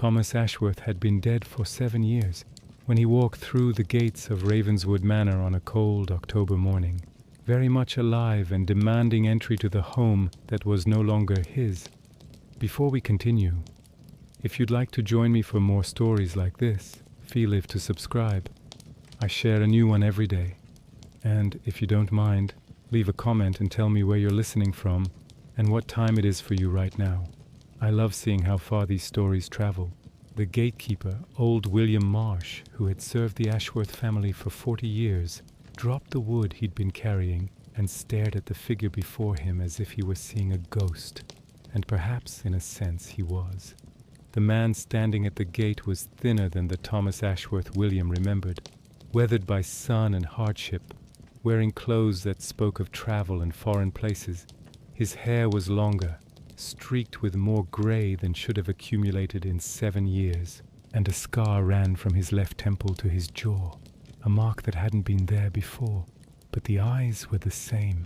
Thomas Ashworth had been dead for 7 years when he walked through the gates of Ravenswood Manor on a cold October morning, very much alive and demanding entry to the home that was no longer his. Before we continue, if you'd like to join me for more stories like this, feel free to subscribe. I share a new one every day. And if you don't mind, leave a comment and tell me where you're listening from and what time it is for you right now. I love seeing how far these stories travel. The gatekeeper, old William Marsh, who had served the Ashworth family for 40 years, dropped the wood he'd been carrying and stared at the figure before him as if he were seeing a ghost. And perhaps, in a sense, he was. The man standing at the gate was thinner than the Thomas Ashworth William remembered, weathered by sun and hardship, wearing clothes that spoke of travel and foreign places. His hair was longer, streaked with more gray than should have accumulated in 7 years, and a scar ran from his left temple to his jaw, a mark that hadn't been there before. But the eyes were the same,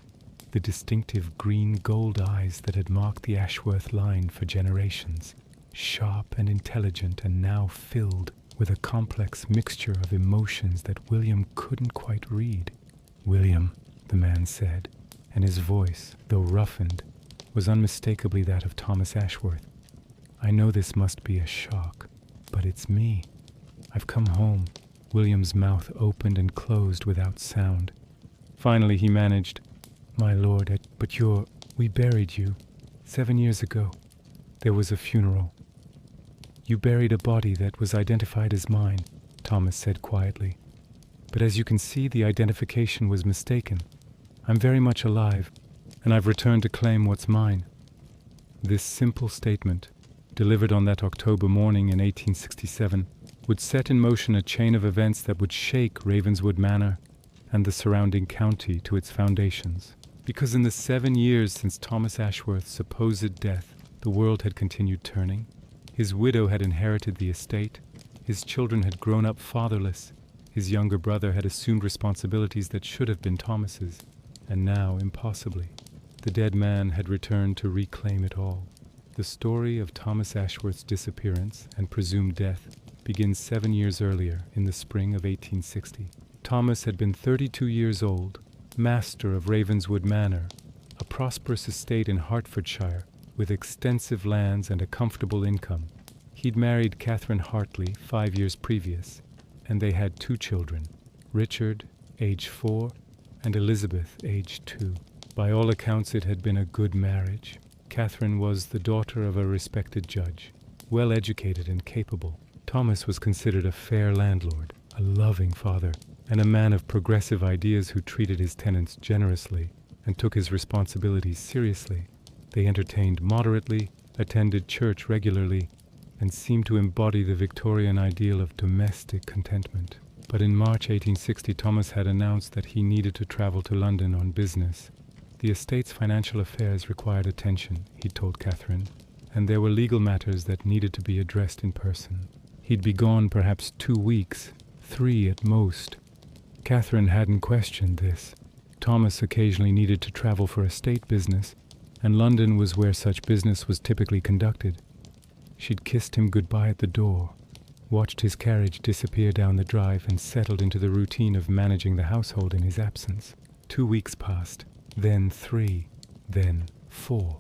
the distinctive green-gold eyes that had marked the Ashworth line for generations, sharp and intelligent and now filled with a complex mixture of emotions that William couldn't quite read. "William," the man said, and his voice, though roughened, was unmistakably that of Thomas Ashworth. "I know this must be a shock, but it's me. I've come home." William's mouth opened and closed without sound. Finally he managed, "My lord, we buried you 7 years ago. There was a funeral." "You buried a body that was identified as mine," Thomas said quietly. "But as you can see, the identification was mistaken. I'm very much alive, and I've returned to claim what's mine." This simple statement, delivered on that October morning in 1867, would set in motion a chain of events that would shake Ravenswood Manor and the surrounding county to its foundations. Because in the 7 years since Thomas Ashworth's supposed death, the world had continued turning. His widow had inherited the estate, his children had grown up fatherless, his younger brother had assumed responsibilities that should have been Thomas's, and now, impossibly, the dead man had returned to reclaim it all. The story of Thomas Ashworth's disappearance and presumed death begins 7 years earlier, in the spring of 1860. Thomas had been 32 years old, master of Ravenswood Manor, a prosperous estate in Hertfordshire, with extensive lands and a comfortable income. He'd married Catherine Hartley 5 years previous, and they had 2 children, Richard, age 4, and Elizabeth, age 2. By all accounts it had been a good marriage. Catherine was the daughter of a respected judge, well educated and capable. Thomas was considered a fair landlord, a loving father, and a man of progressive ideas who treated his tenants generously and took his responsibilities seriously. They entertained moderately, attended church regularly, and seemed to embody the Victorian ideal of domestic contentment. But in March 1860, Thomas had announced that he needed to travel to London on business. The estate's financial affairs required attention, he told Catherine, and there were legal matters that needed to be addressed in person. He'd be gone perhaps 2 weeks, 3 at most. Catherine hadn't questioned this. Thomas occasionally needed to travel for estate business, and London was where such business was typically conducted. She'd kissed him goodbye at the door, watched his carriage disappear down the drive, and settled into the routine of managing the household in his absence. 2 weeks passed, then 3, then 4.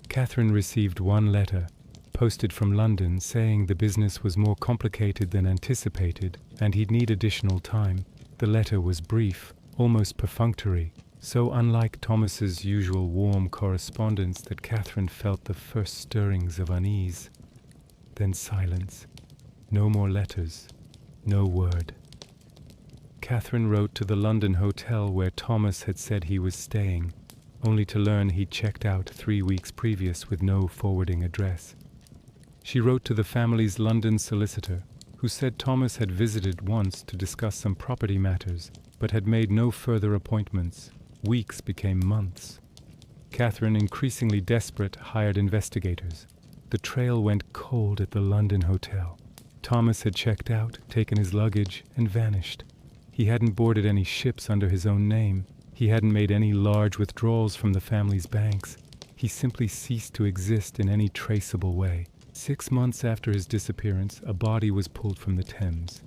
Catherine received 1 letter, posted from London, saying the business was more complicated than anticipated and he'd need additional time. The letter was brief, almost perfunctory, so unlike Thomas's usual warm correspondence that Catherine felt the first stirrings of unease. Then silence. No more letters. No word. Catherine wrote to the London hotel where Thomas had said he was staying, only to learn he'd checked out 3 weeks previous with no forwarding address. She wrote to the family's London solicitor, who said Thomas had visited once to discuss some property matters, but had made no further appointments. Weeks became months. Catherine, increasingly desperate, hired investigators. The trail went cold at the London hotel. Thomas had checked out, taken his luggage, and vanished. He hadn't boarded any ships under his own name. He hadn't made any large withdrawals from the family's banks. He simply ceased to exist in any traceable way. 6 months after his disappearance, a body was pulled from the Thames.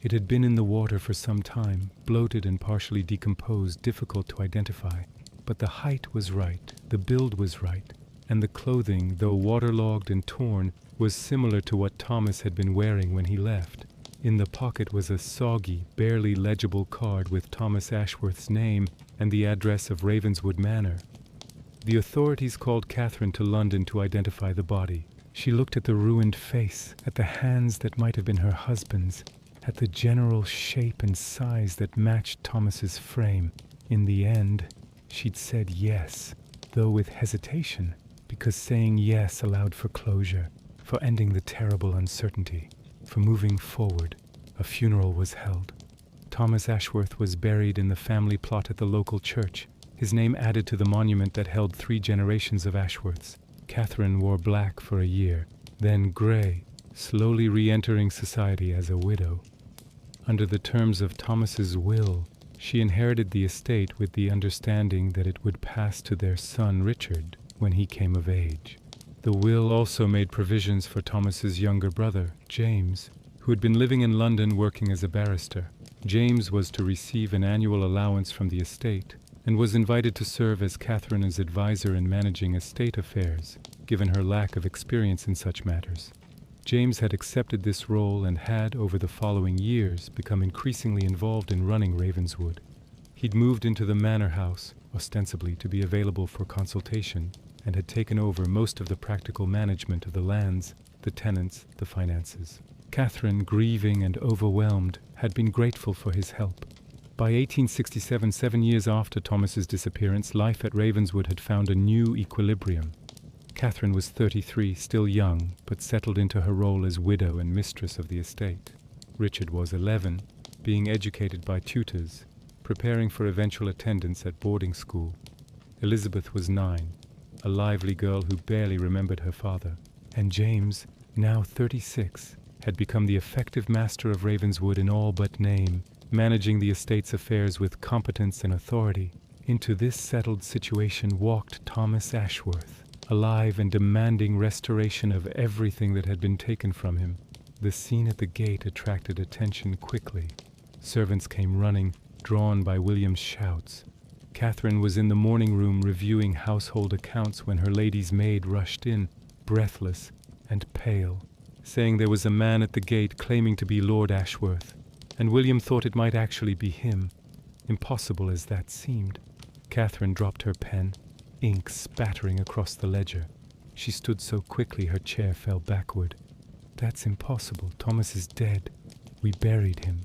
It had been in the water for some time, bloated and partially decomposed, difficult to identify. But the height was right, the build was right, and the clothing, though waterlogged and torn, was similar to what Thomas had been wearing when he left. In the pocket was a soggy, barely legible card with Thomas Ashworth's name and the address of Ravenswood Manor. The authorities called Catherine to London to identify the body. She looked at the ruined face, at the hands that might have been her husband's, at the general shape and size that matched Thomas's frame. In the end, she'd said yes, though with hesitation, because saying yes allowed for closure, for ending the terrible uncertainty, for moving forward. A funeral was held. Thomas Ashworth was buried in the family plot at the local church, his name added to the monument that held 3 generations of Ashworths. Catherine wore black for a year, then grey, slowly re-entering society as a widow. Under the terms of Thomas's will, she inherited the estate with the understanding that it would pass to their son Richard when he came of age. The will also made provisions for Thomas's younger brother, James, who had been living in London working as a barrister. James was to receive an annual allowance from the estate and was invited to serve as Catherine's advisor in managing estate affairs, given her lack of experience in such matters. James had accepted this role and had, over the following years, become increasingly involved in running Ravenswood. He'd moved into the manor house, ostensibly to be available for consultation, and had taken over most of the practical management of the lands, the tenants, the finances. Catherine, grieving and overwhelmed, had been grateful for his help. By 1867, 7 years after Thomas's disappearance, life at Ravenswood had found a new equilibrium. Catherine was 33, still young, but settled into her role as widow and mistress of the estate. Richard was 11, being educated by tutors, preparing for eventual attendance at boarding school. Elizabeth was 9, a lively girl who barely remembered her father. And James, now 36, had become the effective master of Ravenswood in all but name, managing the estate's affairs with competence and authority. Into this settled situation walked Thomas Ashworth, alive and demanding restoration of everything that had been taken from him. The scene at the gate attracted attention quickly. Servants came running, drawn by William's shouts. Catherine was in the morning room reviewing household accounts when her lady's maid rushed in, breathless and pale, saying there was a man at the gate claiming to be Lord Ashworth, and William thought it might actually be him, impossible as that seemed. Catherine dropped her pen, ink spattering across the ledger. She stood so quickly her chair fell backward. "That's impossible. Thomas is dead. We buried him."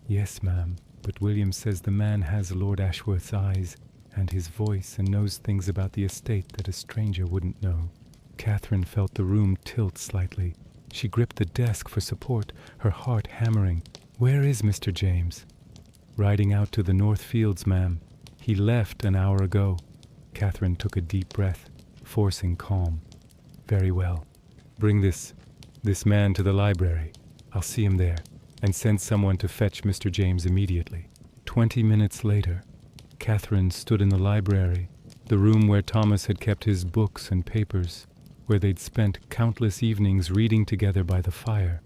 "Yes, ma'am, but William says the man has Lord Ashworth's eyes and his voice and knows things about the estate that a stranger wouldn't know." Catherine felt the room tilt slightly. She gripped the desk for support, her heart hammering. "Where is Mr. James?" "Riding out to the North Fields, ma'am. He left an hour ago." Catherine took a deep breath, forcing calm. "Very well. Bring this man to the library. I'll see him there, and send someone to fetch Mr. James immediately." 20 minutes later, Catherine stood in the library, the room where Thomas had kept his books and papers, where they'd spent countless evenings reading together by the fire.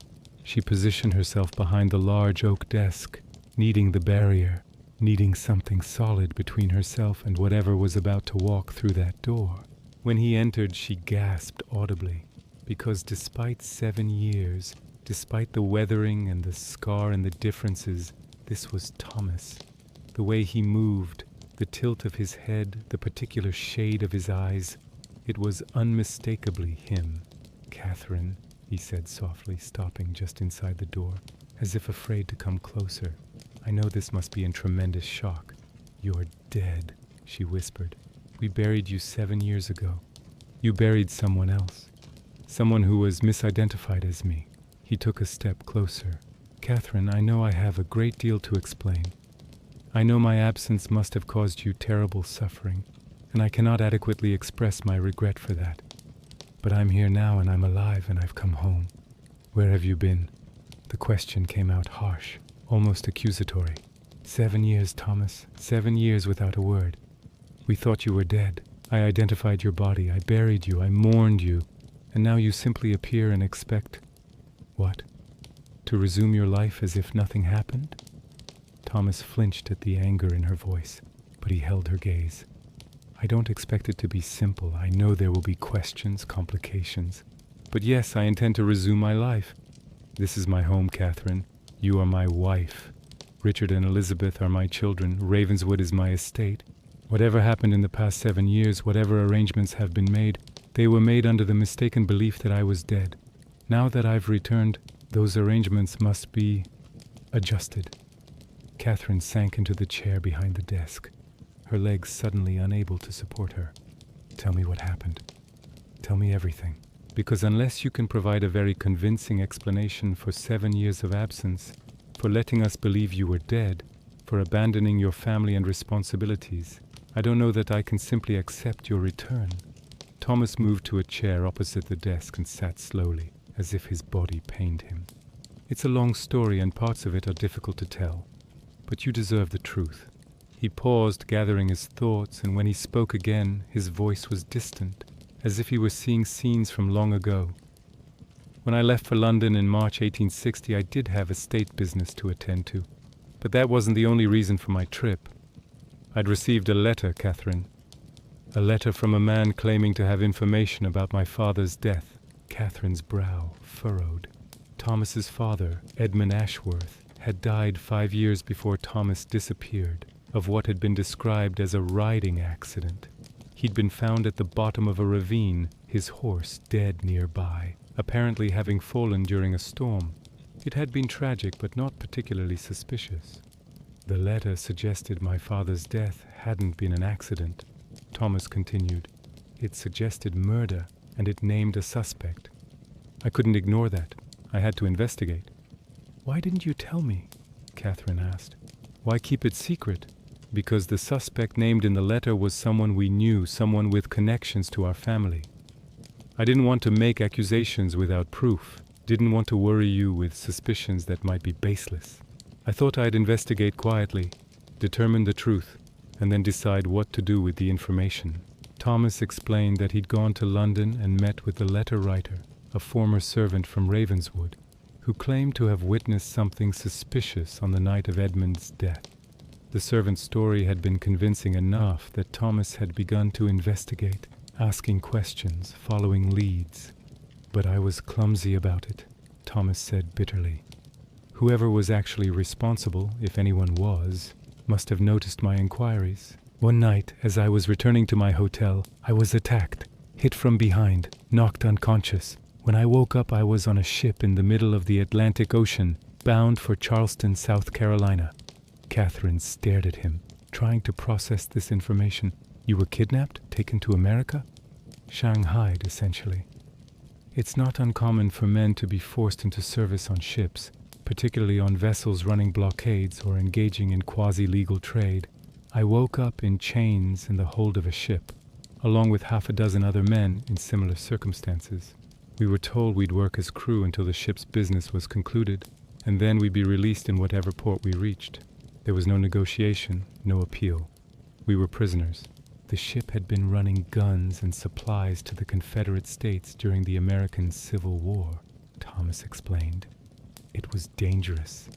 She positioned herself behind the large oak desk, needing the barrier, needing something solid between herself and whatever was about to walk through that door. When he entered, she gasped audibly, because despite 7 years, despite the weathering and the scar and the differences, this was Thomas. The way he moved, the tilt of his head, the particular shade of his eyes, it was unmistakably him. "Catherine," he said softly, stopping just inside the door, as if afraid to come closer. "I know this must be in tremendous shock." "You're dead," she whispered. "We buried you 7 years ago. You buried someone else, someone who was misidentified as me." He took a step closer. "Catherine, I know I have a great deal to explain. I know my absence must have caused you terrible suffering, and I cannot adequately express my regret for that. But I'm here now, and I'm alive, and I've come home. Where have you been?" The question came out harsh, almost accusatory. 7 years, Thomas. 7 years without a word. We thought you were dead. I identified your body. I buried you. I mourned you. And now you simply appear and expect, what? To resume your life as if nothing happened? Thomas flinched at the anger in her voice, but he held her gaze. I don't expect it to be simple. I know there will be questions, complications. But yes, I intend to resume my life. This is my home, Catherine. You are my wife. Richard and Elizabeth are my children. Ravenswood is my estate. Whatever happened in the past 7 years, whatever arrangements have been made, they were made under the mistaken belief that I was dead. Now that I've returned, those arrangements must be adjusted. Catherine sank into the chair behind the desk, her legs suddenly unable to support her. Tell me what happened. Tell me everything. Because unless you can provide a very convincing explanation for 7 years of absence, for letting us believe you were dead, for abandoning your family and responsibilities, I don't know that I can simply accept your return. Thomas moved to a chair opposite the desk and sat slowly, as if his body pained him. It's a long story and parts of it are difficult to tell, but you deserve the truth. He paused, gathering his thoughts, and when he spoke again, his voice was distant, as if he were seeing scenes from long ago. When I left for London in March 1860, I did have estate business to attend to, but that wasn't the only reason for my trip. I'd received a letter, Catherine. A letter from a man claiming to have information about my father's death. Catherine's brow furrowed. Thomas's father, Edmund Ashworth, had died 5 years before Thomas disappeared, of what had been described as a riding accident. He'd been found at the bottom of a ravine, his horse dead nearby, apparently having fallen during a storm. It had been tragic, but not particularly suspicious. The letter suggested my father's death hadn't been an accident. Thomas continued. It suggested murder, and it named a suspect. I couldn't ignore that. I had to investigate. Why didn't you tell me? Catherine asked. Why keep it secret? Because the suspect named in the letter was someone we knew, someone with connections to our family. I didn't want to make accusations without proof, didn't want to worry you with suspicions that might be baseless. I thought I'd investigate quietly, determine the truth, and then decide what to do with the information. Thomas explained that he'd gone to London and met with the letter writer, a former servant from Ravenswood, who claimed to have witnessed something suspicious on the night of Edmund's death. The servant's story had been convincing enough that Thomas had begun to investigate, asking questions, following leads. But I was clumsy about it, Thomas said bitterly. Whoever was actually responsible, if anyone was, must have noticed my inquiries. One night, as I was returning to my hotel, I was attacked, hit from behind, knocked unconscious. When I woke up, I was on a ship in the middle of the Atlantic Ocean, bound for Charleston, South Carolina. Catherine stared at him, trying to process this information. You were kidnapped, taken to America? Shanghaied, essentially. It's not uncommon for men to be forced into service on ships, particularly on vessels running blockades or engaging in quasi-legal trade. I woke up in chains in the hold of a ship, along with 6 other men in similar circumstances. We were told we'd work as crew until the ship's business was concluded, and then we'd be released in whatever port we reached. There was no negotiation, no appeal. We were prisoners. The ship had been running guns and supplies to the Confederate States during the American Civil War, Thomas explained. It was dangerous,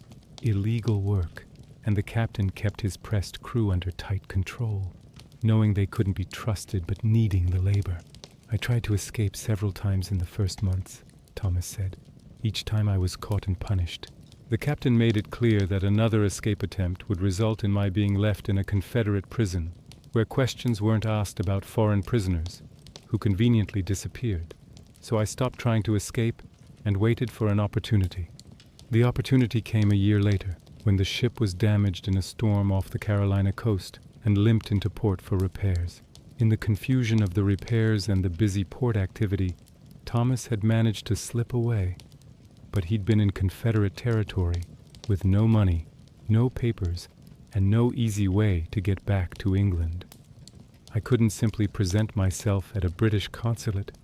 illegal work, and the captain kept his pressed crew under tight control, knowing they couldn't be trusted but needing the labor. I tried to escape several times in the first months, Thomas said. Each time I was caught and punished. The captain made it clear that another escape attempt would result in my being left in a Confederate prison, where questions weren't asked about foreign prisoners, who conveniently disappeared. So I stopped trying to escape and waited for an opportunity. The opportunity came a year later, when the ship was damaged in a storm off the Carolina coast and limped into port for repairs. In the confusion of the repairs and the busy port activity, Thomas had managed to slip away. But he'd been in Confederate territory, with no money, no papers, and no easy way to get back to England. I couldn't simply present myself at a British consulate,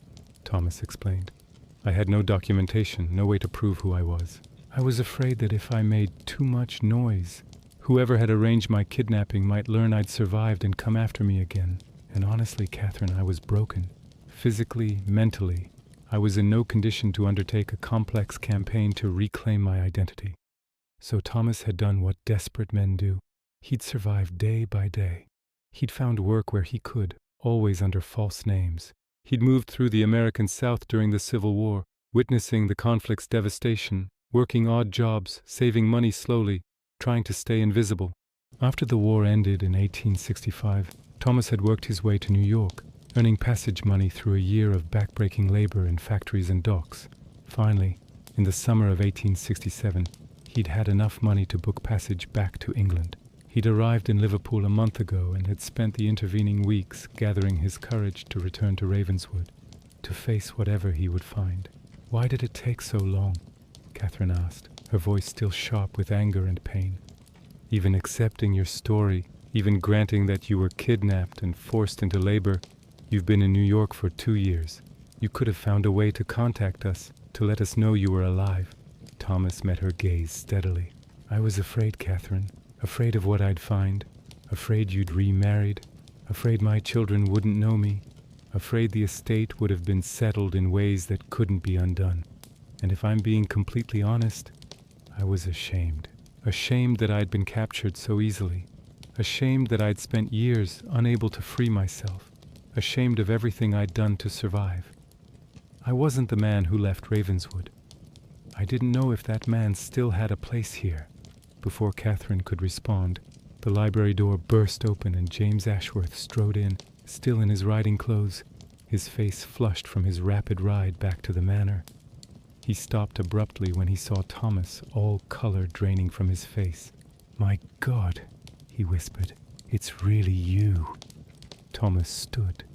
Thomas explained. I had no documentation, no way to prove who I was. I was afraid that if I made too much noise, whoever had arranged my kidnapping might learn I'd survived and come after me again. And honestly, Catherine, I was broken. Physically, mentally, I was in no condition to undertake a complex campaign to reclaim my identity. So Thomas had done what desperate men do. He'd survived day by day. He'd found work where he could, always under false names. He'd moved through the American South during the Civil War, witnessing the conflict's devastation, working odd jobs, saving money slowly, trying to stay invisible. After the war ended in 1865, Thomas had worked his way to New York, earning passage money through a year of backbreaking labor in factories and docks. Finally, in the summer of 1867, he'd had enough money to book passage back to England. He'd arrived in Liverpool a month ago and had spent the intervening weeks gathering his courage to return to Ravenswood, to face whatever he would find. "Why did it take so long?" Catherine asked, her voice still sharp with anger and pain. "Even accepting your story, even granting that you were kidnapped and forced into labor, you've been in New York for 2 years. You could have found a way to contact us, to let us know you were alive." Thomas met her gaze steadily. "I was afraid, Catherine. Afraid of what I'd find, afraid you'd remarried, afraid my children wouldn't know me, afraid the estate would have been settled in ways that couldn't be undone. And if I'm being completely honest, I was ashamed. Ashamed that I'd been captured so easily. Ashamed that I'd spent years unable to free myself. Ashamed of everything I'd done to survive. I wasn't the man who left Ravenswood. I didn't know if that man still had a place here." Before Catherine could respond, the library door burst open and James Ashworth strode in, still in his riding clothes, his face flushed from his rapid ride back to the manor. He stopped abruptly when he saw Thomas, all color draining from his face. "My God," he whispered, "it's really you." Thomas stood,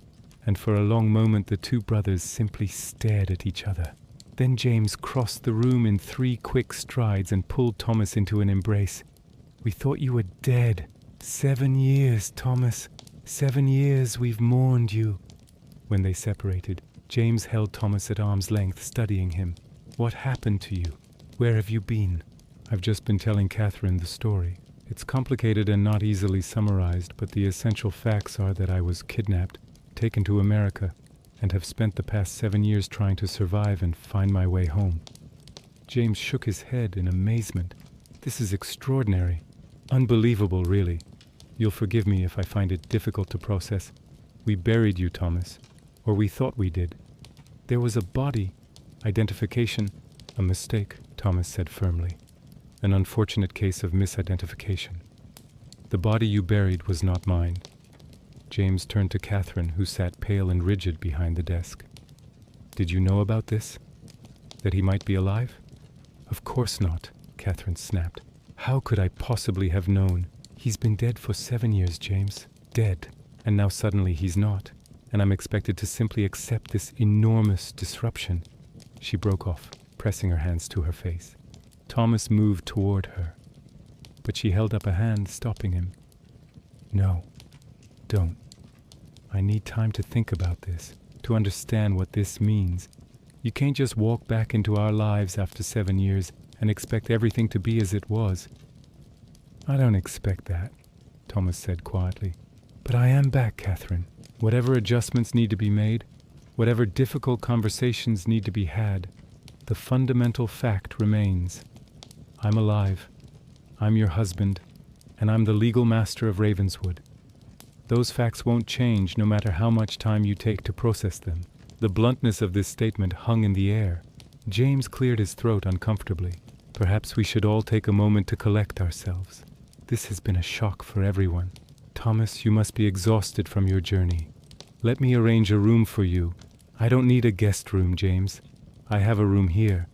and for a long moment the two brothers simply stared at each other. Then James crossed the room in 3 quick strides and pulled Thomas into an embrace. "We thought you were dead. 7 years, Thomas. 7 years we've mourned you." When they separated, James held Thomas at arm's length, studying him. "What happened to you? Where have you been?" "I've just been telling Catherine the story. It's complicated and not easily summarized, but the essential facts are that I was kidnapped, taken to America, and have spent the past 7 years trying to survive and find my way home." James shook his head in amazement. "This is extraordinary. Unbelievable, really. You'll forgive me if I find it difficult to process. We buried you, Thomas. Or we thought we did. There was a body. Identification. A mistake," Thomas said firmly. "An unfortunate case of misidentification. The body you buried was not mine." James turned to Catherine, who sat pale and rigid behind the desk. "Did you know about this? That he might be alive?" "Of course not," Catherine snapped. "How could I possibly have known? He's been dead for 7 years, James. Dead. And now suddenly he's not. And I'm expected to simply accept this enormous disruption." She broke off, pressing her hands to her face. Thomas moved toward her, but she held up a hand, stopping him. "No. Don't. I need time to think about this, to understand what this means. You can't just walk back into our lives after 7 years and expect everything to be as it was." "I don't expect that," Thomas said quietly. "But I am back, Catherine. Whatever adjustments need to be made, whatever difficult conversations need to be had, the fundamental fact remains. I'm alive. I'm your husband, and I'm the legal master of Ravenswood. Those facts won't change no matter how much time you take to process them." The bluntness of this statement hung in the air. James cleared his throat uncomfortably. "Perhaps we should all take a moment to collect ourselves. This has been a shock for everyone. Thomas, you must be exhausted from your journey. Let me arrange a room for you. I don't need a guest room, James. I have a room here.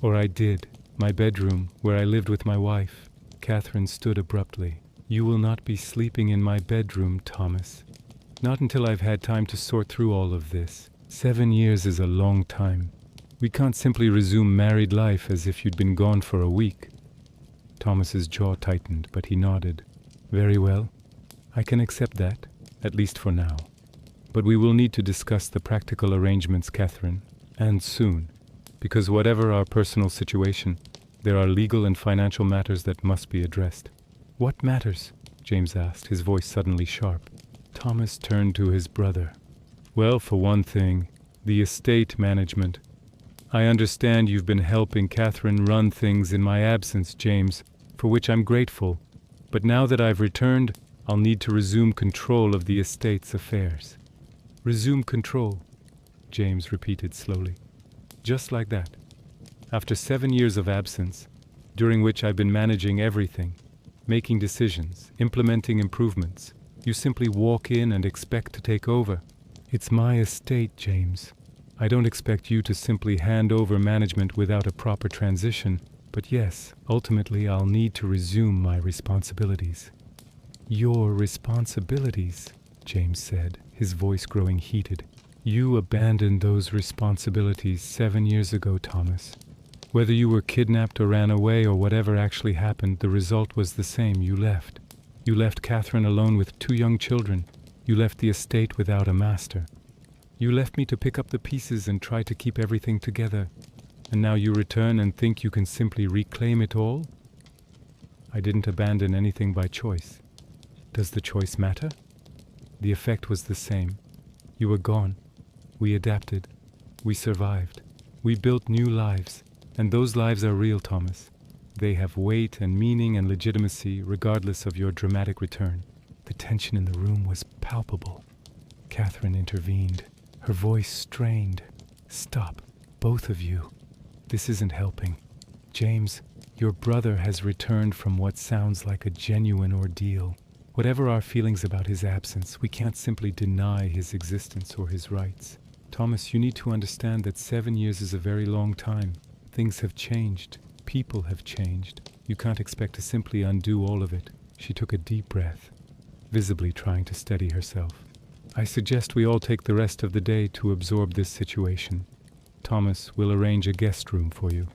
Or I did. My bedroom, where I lived with my wife." Catherine stood abruptly. "You will not be sleeping in my bedroom, Thomas. Not until I've had time to sort through all of this. 7 years is a long time. We can't simply resume married life as if you'd been gone for a week." Thomas's jaw tightened, but he nodded. "Very well. I can accept that, at least for now. But we will need to discuss the practical arrangements, Catherine, and soon, because whatever our personal situation, there are legal and financial matters that must be addressed." "What matters?" James asked, his voice suddenly sharp. Thomas turned to his brother. "Well, for one thing, The estate management. I understand you've been helping Catherine run things in my absence, James, for which I'm grateful. But now that I've returned, I'll need to resume control of the estate's affairs. Resume control, James repeated slowly. Just like that. After 7 years of absence, during which I've been managing everything, making decisions, implementing improvements, you simply walk in and expect to take over. It's my estate, James. I don't expect you to simply hand over management without a proper transition, but yes, ultimately I'll need to resume my responsibilities. Your responsibilities, James said, his voice growing heated. You abandoned those responsibilities 7 years ago, Thomas. Whether you were kidnapped or ran away or whatever actually happened, the result was the same. You left. You left Catherine alone with 2 young children. You left the estate without a master. You left me to pick up the pieces and try to keep everything together. And now you return and think you can simply reclaim it all? I didn't abandon anything by choice. Does the choice matter? The effect was the same. You were gone. We adapted. We survived. We built new lives. And those lives are real, Thomas. They have weight and meaning and legitimacy regardless of your dramatic return. The tension in the room was palpable. Catherine intervened, her voice strained. Stop, both of you. This isn't helping. James, your brother has returned from what sounds like a genuine ordeal. Whatever our feelings about his absence, we can't simply deny his existence or his rights. Thomas, you need to understand that 7 years is a very long time. Things have changed. People have changed. You can't expect to simply undo all of it. She took a deep breath, visibly trying to steady herself. I suggest we all take the rest of the day to absorb this situation. Thomas will arrange a guest room for you.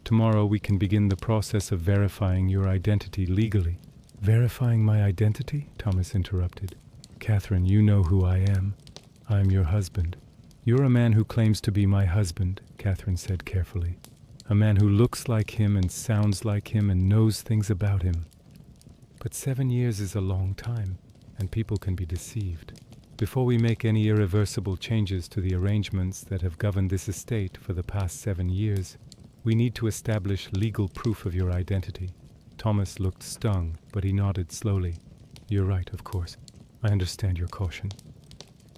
Tomorrow we can begin the process of verifying your identity legally. Verifying my identity? Thomas interrupted. Catherine, you know who I am. I'm your husband. You're a man who claims to be my husband, Catherine said carefully. A man who looks like him and sounds like him and knows things about him. But 7 years is a long time, and people can be deceived. Before we make any irreversible changes to the arrangements that have governed this estate for the past 7 years, we need to establish legal proof of your identity. Thomas looked stung, but he nodded slowly. You're right, of course. I understand your caution.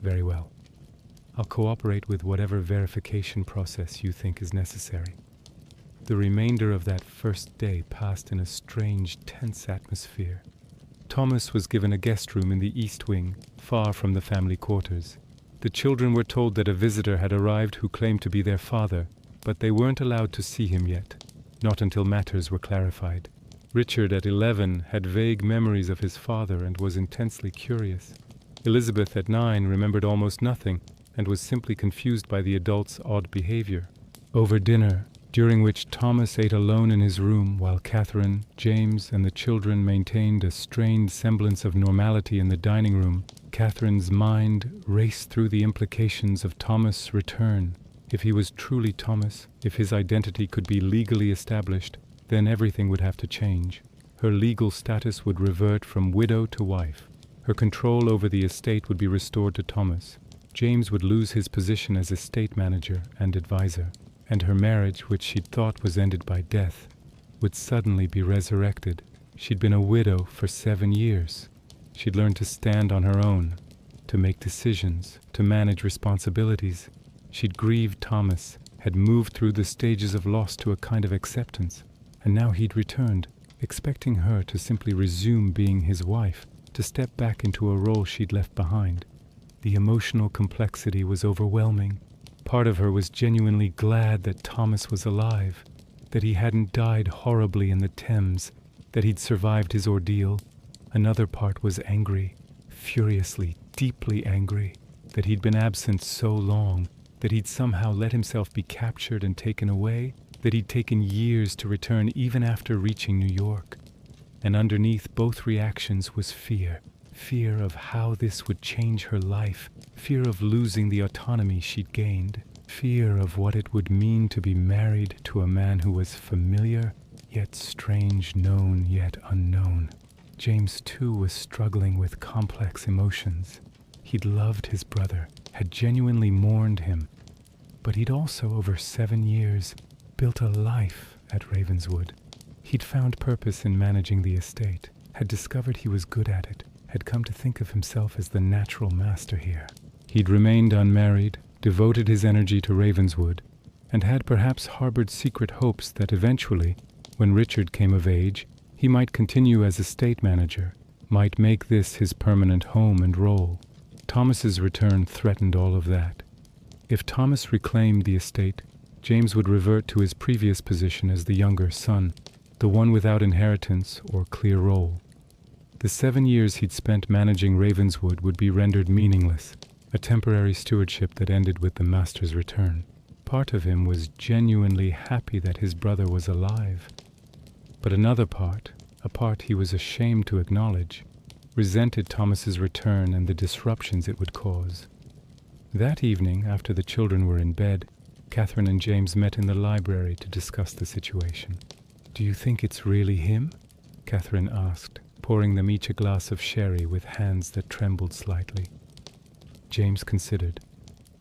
Very well. I'll cooperate with whatever verification process you think is necessary. The remainder of that first day passed in a strange, tense atmosphere. Thomas was given a guest room in the east wing, far from the family quarters. The children were told that a visitor had arrived who claimed to be their father, but they weren't allowed to see him yet, not until matters were clarified. Richard, at 11, had vague memories of his father and was intensely curious. Elizabeth, at 9, remembered almost nothing and was simply confused by the adults' odd behavior. Over dinner, during which Thomas ate alone in his room while Catherine, James, and the children maintained a strained semblance of normality in the dining room, Catherine's mind raced through the implications of Thomas' return. If he was truly Thomas, if his identity could be legally established, then everything would have to change. Her legal status would revert from widow to wife. Her control over the estate would be restored to Thomas. James would lose his position as estate manager and advisor, and her marriage, which she'd thought was ended by death, would suddenly be resurrected. She'd been a widow for 7 years. She'd learned to stand on her own, to make decisions, to manage responsibilities. She'd grieved Thomas, had moved through the stages of loss to a kind of acceptance, and now he'd returned, expecting her to simply resume being his wife, to step back into a role she'd left behind. The emotional complexity was overwhelming. Part of her was genuinely glad that Thomas was alive, that he hadn't died horribly in the Thames, that he'd survived his ordeal. Another part was angry, furiously, deeply angry, that he'd been absent so long, that he'd somehow let himself be captured and taken away, that he'd taken years to return even after reaching New York. And underneath both reactions was fear. Fear of how this would change her life, fear of losing the autonomy she'd gained, fear of what it would mean to be married to a man who was familiar, yet strange, known, yet unknown. James, too, was struggling with complex emotions. He'd loved his brother, had genuinely mourned him, But he'd also, over 7 years, built a life at Ravenswood. He'd found purpose in managing the estate, had discovered he was good at it, had come to think of himself as the natural master here. He'd remained unmarried, devoted his energy to Ravenswood, and had perhaps harbored secret hopes that eventually, when Richard came of age, he might continue as estate manager, might make this his permanent home and role. Thomas's return threatened all of that. If Thomas reclaimed the estate, James would revert to his previous position as the younger son, the one without inheritance or clear role. The 7 years he'd spent managing Ravenswood would be rendered meaningless, a temporary stewardship that ended with the master's return. Part of him was genuinely happy that his brother was alive. But another part, a part he was ashamed to acknowledge, resented Thomas's return and the disruptions it would cause. That evening, after the children were in bed, Catherine and James met in the library to discuss the situation. "Do you think it's really him?" Catherine asked, pouring them each a glass of sherry with hands that trembled slightly. James considered.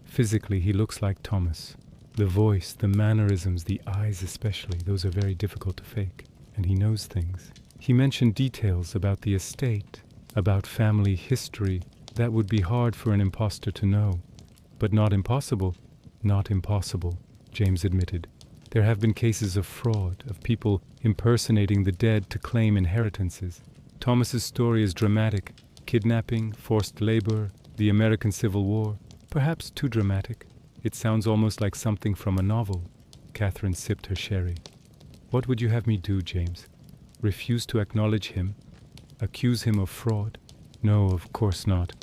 Physically, he looks like Thomas. The voice, the mannerisms, the eyes especially, those are very difficult to fake. And he knows things. He mentioned details about the estate, about family history, that would be hard for an imposter to know. But not impossible. Not impossible, James admitted. There have been cases of fraud, of people impersonating the dead to claim inheritances. Thomas's story is dramatic. Kidnapping, forced labor, the American Civil War. Perhaps too dramatic. It sounds almost like something from a novel. Catherine sipped her sherry. "What would you have me do, James? Refuse to acknowledge him? Accuse him of fraud? No, of course not.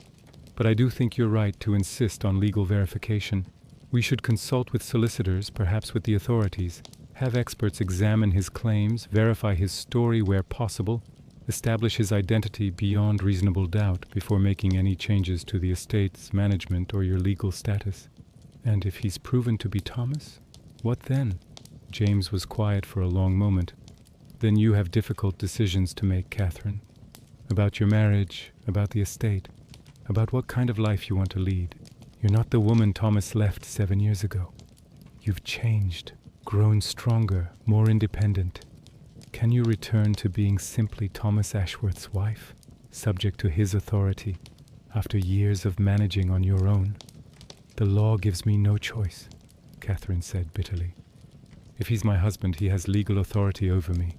But I do think you're right to insist on legal verification. We should consult with solicitors, perhaps with the authorities, have experts examine his claims, verify his story where possible, establish his identity beyond reasonable doubt before making any changes to the estate's management or your legal status. And if he's proven to be Thomas, what then?" James was quiet for a long moment. "Then you have difficult decisions to make, Catherine. About your marriage, about the estate, about what kind of life you want to lead. You're not the woman Thomas left 7 years ago. You've changed, grown stronger, more independent. Can you return to being simply Thomas Ashworth's wife, subject to his authority, after years of managing on your own?" "The law gives me no choice," Catherine said bitterly. "If he's my husband, he has legal authority over me,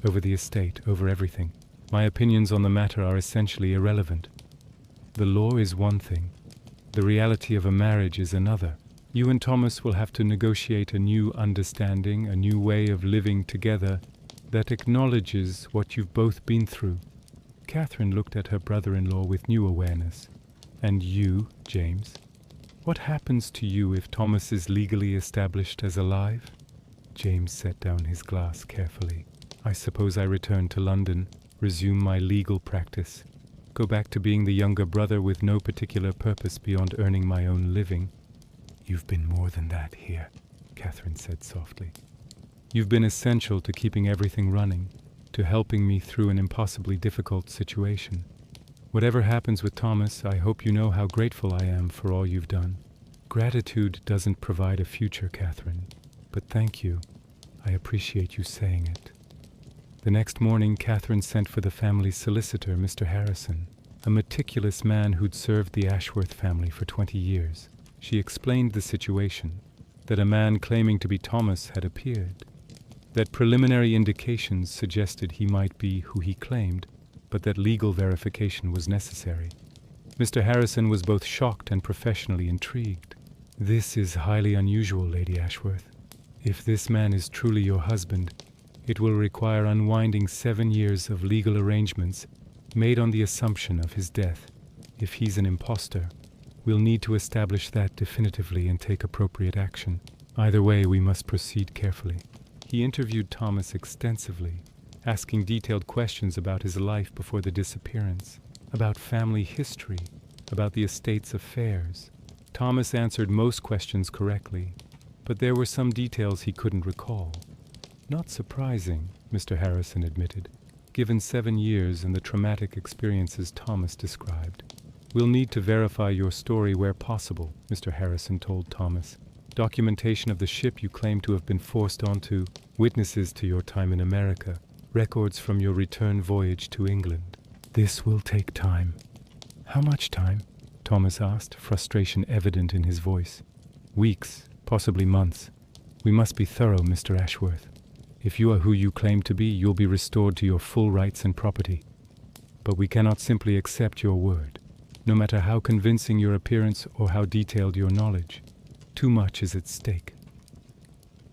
over the estate, over everything. My opinions on the matter are essentially irrelevant. The law is one thing. The reality of a marriage is another. You and Thomas will have to negotiate a new understanding, a new way of living together that acknowledges what you've both been through." Catherine looked at her brother-in-law with new awareness. "And you, James? What happens to you if Thomas is legally established as alive?" James set down his glass carefully. "I suppose I return to London, resume my legal practice, go back to being the younger brother with no particular purpose beyond earning my own living." "You've been more than that here," Catherine said softly. "You've been essential to keeping everything running, to helping me through an impossibly difficult situation. Whatever happens with Thomas, I hope you know how grateful I am for all you've done. Gratitude doesn't provide a future, Catherine. But thank you. I appreciate you saying it." The next morning, Catherine sent for the family's solicitor, Mr. Harrison, a meticulous man who'd served the Ashworth family for 20 years. She explained the situation, that a man claiming to be Thomas had appeared, that preliminary indications suggested he might be who he claimed, but that legal verification was necessary. Mr. Harrison was both shocked and professionally intrigued. "This is highly unusual, Lady Ashworth. If this man is truly your husband, it will require unwinding 7 years of legal arrangements made on the assumption of his death. If he's an impostor, we'll need to establish that definitively and take appropriate action. Either way, we must proceed carefully." He interviewed Thomas extensively, asking detailed questions about his life before the disappearance, about family history, about the estate's affairs. Thomas answered most questions correctly, but there were some details he couldn't recall. "Not surprising," Mr. Harrison admitted, given 7 years and the traumatic experiences Thomas described. "We'll need to verify your story where possible," Mr. Harrison told Thomas. documentation of the ship you claim to have been forced onto, witnesses to your time in America, records from your return voyage to England. This will take time. How much time? Thomas asked, frustration evident in his voice. Weeks, possibly months. We must be thorough, Mr. Ashworth. If you are who you claim to be, you'll be restored to your full rights and property. But we cannot simply accept your word, no matter how convincing your appearance or how detailed your knowledge. Too much is at stake.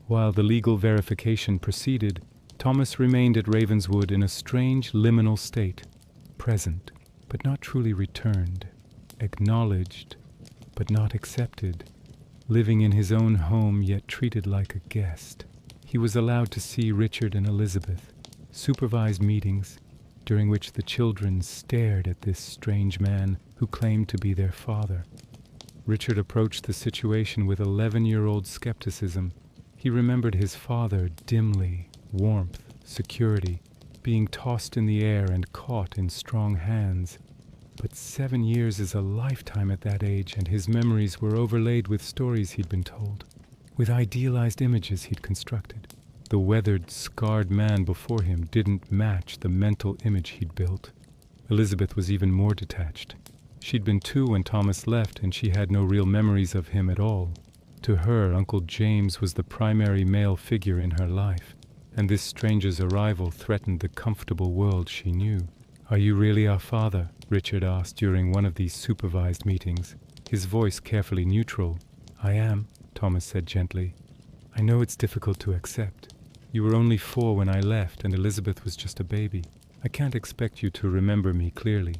While the legal verification proceeded, Thomas remained at Ravenswood in a strange liminal state, present, but not truly returned, acknowledged, but not accepted, living in his own home yet treated like a guest. He was allowed to see Richard and Elizabeth, supervised meetings, during which the children stared at this strange man who claimed to be their father. Richard approached the situation with 11-year-old skepticism. He remembered his father dimly, warmth, security, being tossed in the air and caught in strong hands. But 7 years is a lifetime at that age, and his memories were overlaid with stories he'd been told, with idealized images he'd constructed. The weathered, scarred man before him didn't match the mental image he'd built. Elizabeth was even more detached. She'd been 2 when Thomas left, and she had no real memories of him at all. To her, Uncle James was the primary male figure in her life, and this stranger's arrival threatened the comfortable world she knew. "Are you really our father?" Richard asked during one of these supervised meetings, his voice carefully neutral. "I am," Thomas said gently. "I know it's difficult to accept. You were only 4 when I left, and Elizabeth was just a baby. I can't expect you to remember me clearly.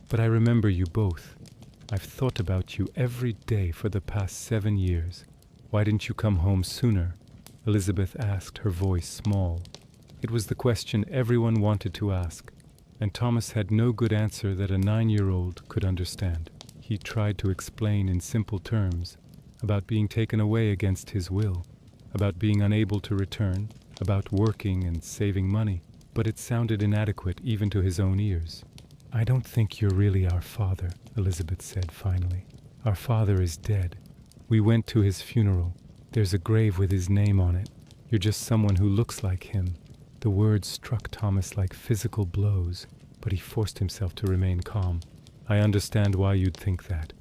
But I remember you both. I've thought about you every day for the past 7 years. Why didn't you come home sooner?" Elizabeth asked, her voice small. It was the question everyone wanted to ask, and Thomas had no good answer that a 9-year-old could understand. He tried to explain in simple terms about being taken away against his will, about being unable to return, about working and saving money, but it sounded inadequate even to his own ears. "I don't think you're really our father," Elizabeth said finally. "Our father is dead. We went to his funeral. There's a grave with his name on it. You're just someone who looks like him." The words struck Thomas like physical blows, but he forced himself to remain calm. "I understand why you'd think that.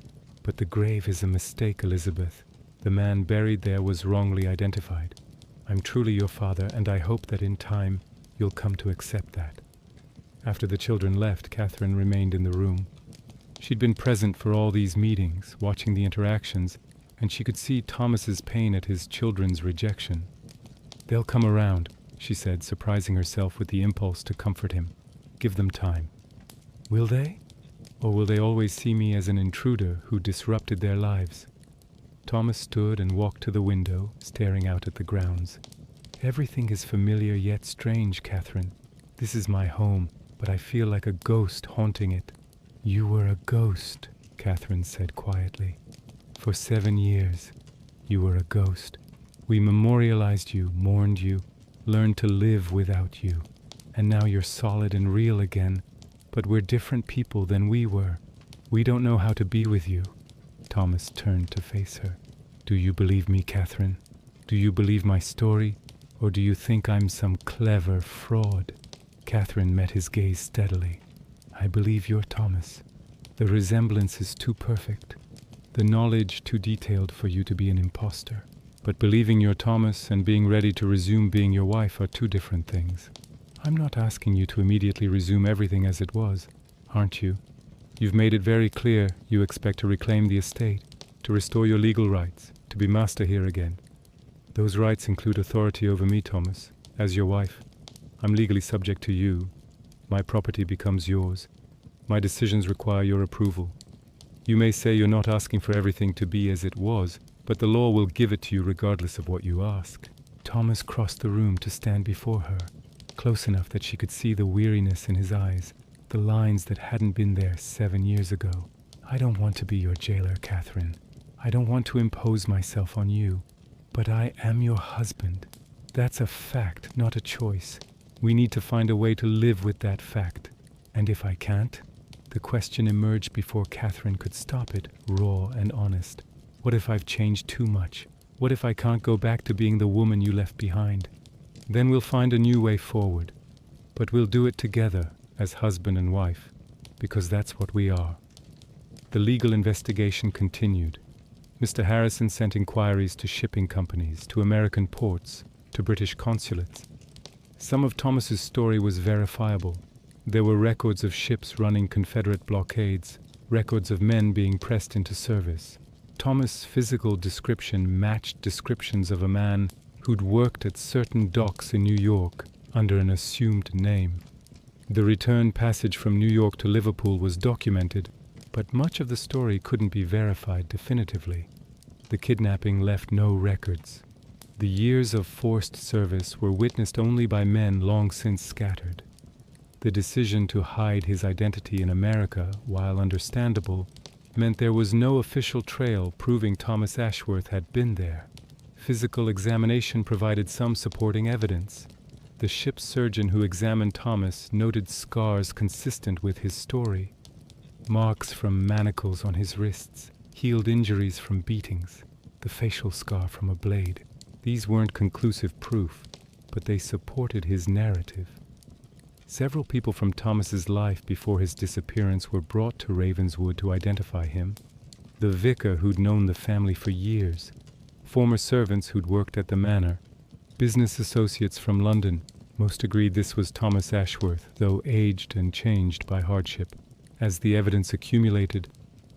But the grave is a mistake, Elizabeth. The man buried there was wrongly identified. I'm truly your father, and I hope that in time you'll come to accept that." After the children left, Catherine remained in the room. She'd been present for all these meetings, watching the interactions, and she could see Thomas's pain at his children's rejection. "They'll come around," she said, surprising herself with the impulse to comfort him. "Give them time." "Will they? Or will they always see me as an intruder who disrupted their lives?" Thomas stood and walked to the window, staring out at the grounds. "Everything is familiar yet strange, Catherine. This is my home, but I feel like a ghost haunting it." "You were a ghost," Catherine said quietly. "For 7 years, you were a ghost. We memorialized you, mourned you, learned to live without you. And now you're solid and real again, but we're different people than we were. We don't know how to be with you." Thomas turned to face her. "Do you believe me, Catherine? Do you believe my story? Or do you think I'm some clever fraud?" Catherine met his gaze steadily. "I believe you're Thomas. The resemblance is too perfect. The knowledge too detailed for you to be an imposter. But believing you're Thomas and being ready to resume being your wife are 2 different things. I'm not asking you to immediately resume everything as it was, aren't you? You've made it very clear you expect to reclaim the estate, to restore your legal rights, to be master here again. Those rights include authority over me, Thomas, as your wife. I'm legally subject to you. My property becomes yours. My decisions require your approval. You may say you're not asking for everything to be as it was, but the law will give it to you regardless of what you ask." Thomas crossed the room to stand before her, close enough that she could see the weariness in his eyes, the lines that hadn't been there 7 years ago. "I don't want to be your jailer, Catherine. I don't want to impose myself on you. But I am your husband. That's a fact, not a choice. We need to find a way to live with that fact. And if I can't?" The question emerged before Catherine could stop it, raw and honest. "What if I've changed too much? What if I can't go back to being the woman you left behind? Then we'll find a new way forward. But we'll do it together, as husband and wife, because that's what we are. The legal investigation continued. Mr. Harrison sent inquiries to shipping companies, to American ports, to British consulates. Some of Thomas's story was verifiable. There were records of ships running Confederate blockades, records of men being pressed into service. Thomas' physical description matched descriptions of a man who'd worked at certain docks in New York under an assumed name. The return passage from New York to Liverpool was documented, but much of the story couldn't be verified definitively. The kidnapping left no records. The years of forced service were witnessed only by men long since scattered. The decision to hide his identity in America, while understandable, meant there was no official trail proving Thomas Ashworth had been there. Physical examination provided some supporting evidence. The ship's surgeon who examined Thomas noted scars consistent with his story. Marks from manacles on his wrists, healed injuries from beatings, the facial scar from a blade. These weren't conclusive proof, but they supported his narrative. Several people from Thomas's life before his disappearance were brought to Ravenswood to identify him. The vicar who'd known the family for years, former servants who'd worked at the manor, business associates from London. Most agreed this was Thomas Ashworth, though aged and changed by hardship. As the evidence accumulated,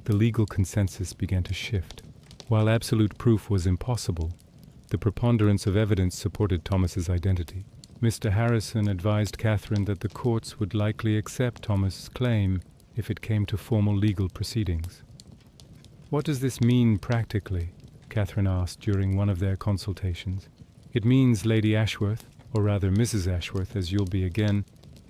the legal consensus began to shift. While absolute proof was impossible, the preponderance of evidence supported Thomas's identity. Mr. Harrison advised Catherine that the courts would likely accept Thomas's claim if it came to formal legal proceedings. "What does this mean practically?" Catherine asked during one of their consultations. "It means, Lady Ashworth, or rather Mrs. Ashworth, as you'll be again,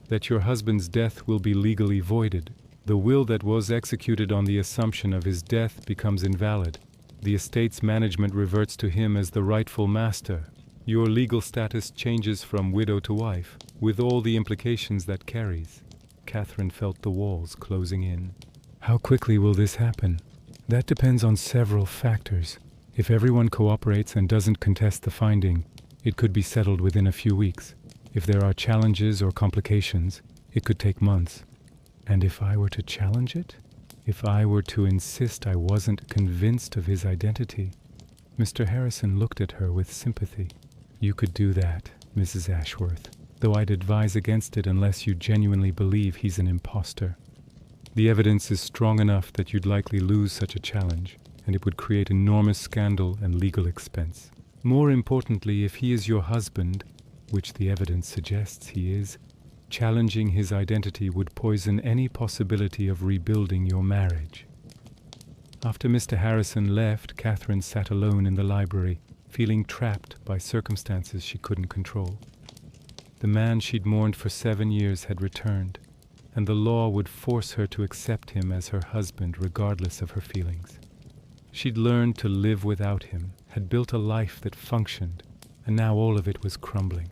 that your husband's death will be legally voided. The will that was executed on the assumption of his death becomes invalid. The estate's management reverts to him as the rightful master. Your legal status changes from widow to wife, with all the implications that carries." Catherine felt the walls closing in. "How quickly will this happen?" "That depends on several factors. If everyone cooperates and doesn't contest the finding, it could be settled within a few weeks. If there are challenges or complications, it could take months. And if I were to challenge it? If I were to insist I wasn't convinced of his identity?" Mr. Harrison looked at her with sympathy. "You could do that, Mrs. Ashworth, though I'd advise against it unless you genuinely believe he's an imposter. The evidence is strong enough that you'd likely lose such a challenge, and it would create enormous scandal and legal expense. More importantly, if he is your husband, which the evidence suggests he is, challenging his identity would poison any possibility of rebuilding your marriage." After Mr. Harrison left, Catherine sat alone in the library, feeling trapped by circumstances she couldn't control. The man she'd mourned for 7 years had returned, and the law would force her to accept him as her husband regardless of her feelings. She'd learned to live without him, had built a life that functioned, and now all of it was crumbling.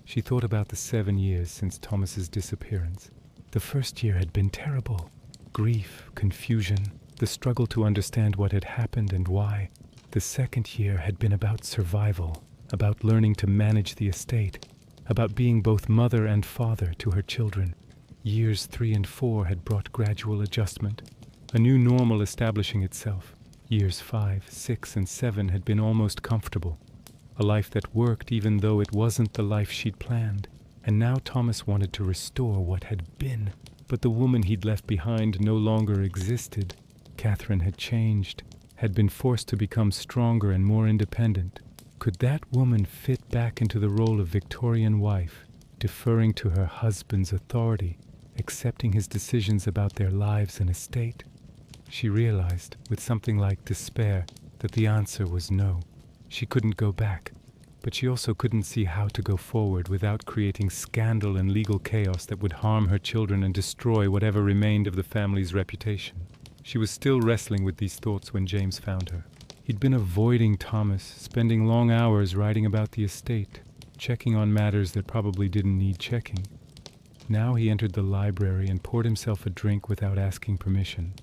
She thought about the 7 years since Thomas's disappearance. The first year had been terrible. Grief, confusion, the struggle to understand what had happened and why. The second year had been about survival, about learning to manage the estate, about being both mother and father to her children. Years 3 and 4 had brought gradual adjustment, a new normal establishing itself. Years 5, 6, and 7 had been almost comfortable, a life that worked even though it wasn't the life she'd planned. And now Thomas wanted to restore what had been, but the woman he'd left behind no longer existed. Catherine had changed, had been forced to become stronger and more independent. Could that woman fit back into the role of Victorian wife, deferring to her husband's authority, accepting his decisions about their lives and estate? She realized, with something like despair, that the answer was no. She couldn't go back, but she also couldn't see how to go forward without creating scandal and legal chaos that would harm her children and destroy whatever remained of the family's reputation. She was still wrestling with these thoughts when James found her. He'd been avoiding Thomas, spending long hours writing about the estate, checking on matters that probably didn't need checking. Now he entered the library and poured himself a drink without asking permission.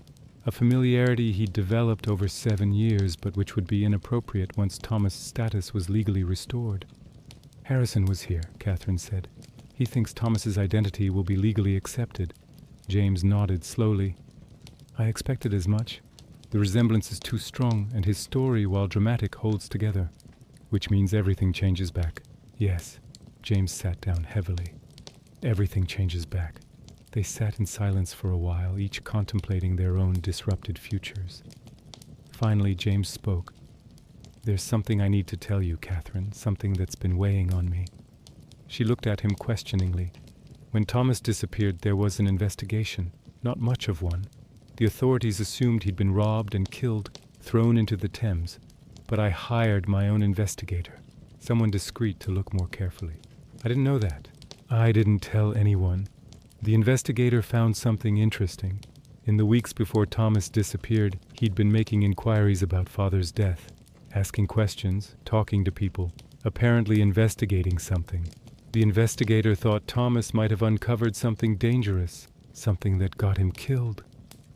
a familiarity he'd developed over 7 years but which would be inappropriate once Thomas' status was legally restored. "Harrison was here," Catherine said. "He thinks Thomas's identity will be legally accepted." James nodded slowly. "I expected as much. The resemblance is too strong, and his story, while dramatic, holds together." "Which means everything changes back." "Yes." James sat down heavily. "Everything changes back." They sat in silence for a while, each contemplating their own disrupted futures. Finally, James spoke. "There's something I need to tell you, Catherine, something that's been weighing on me." She looked at him questioningly. "When Thomas disappeared, there was an investigation, not much of one. The authorities assumed he'd been robbed and killed, thrown into the Thames. But I hired my own investigator, someone discreet to look more carefully. I didn't know that. I didn't tell anyone. The investigator found something interesting. In the weeks before Thomas disappeared, he'd been making inquiries about Father's death, asking questions, talking to people, apparently investigating something. The investigator thought Thomas might have uncovered something dangerous, something that got him killed."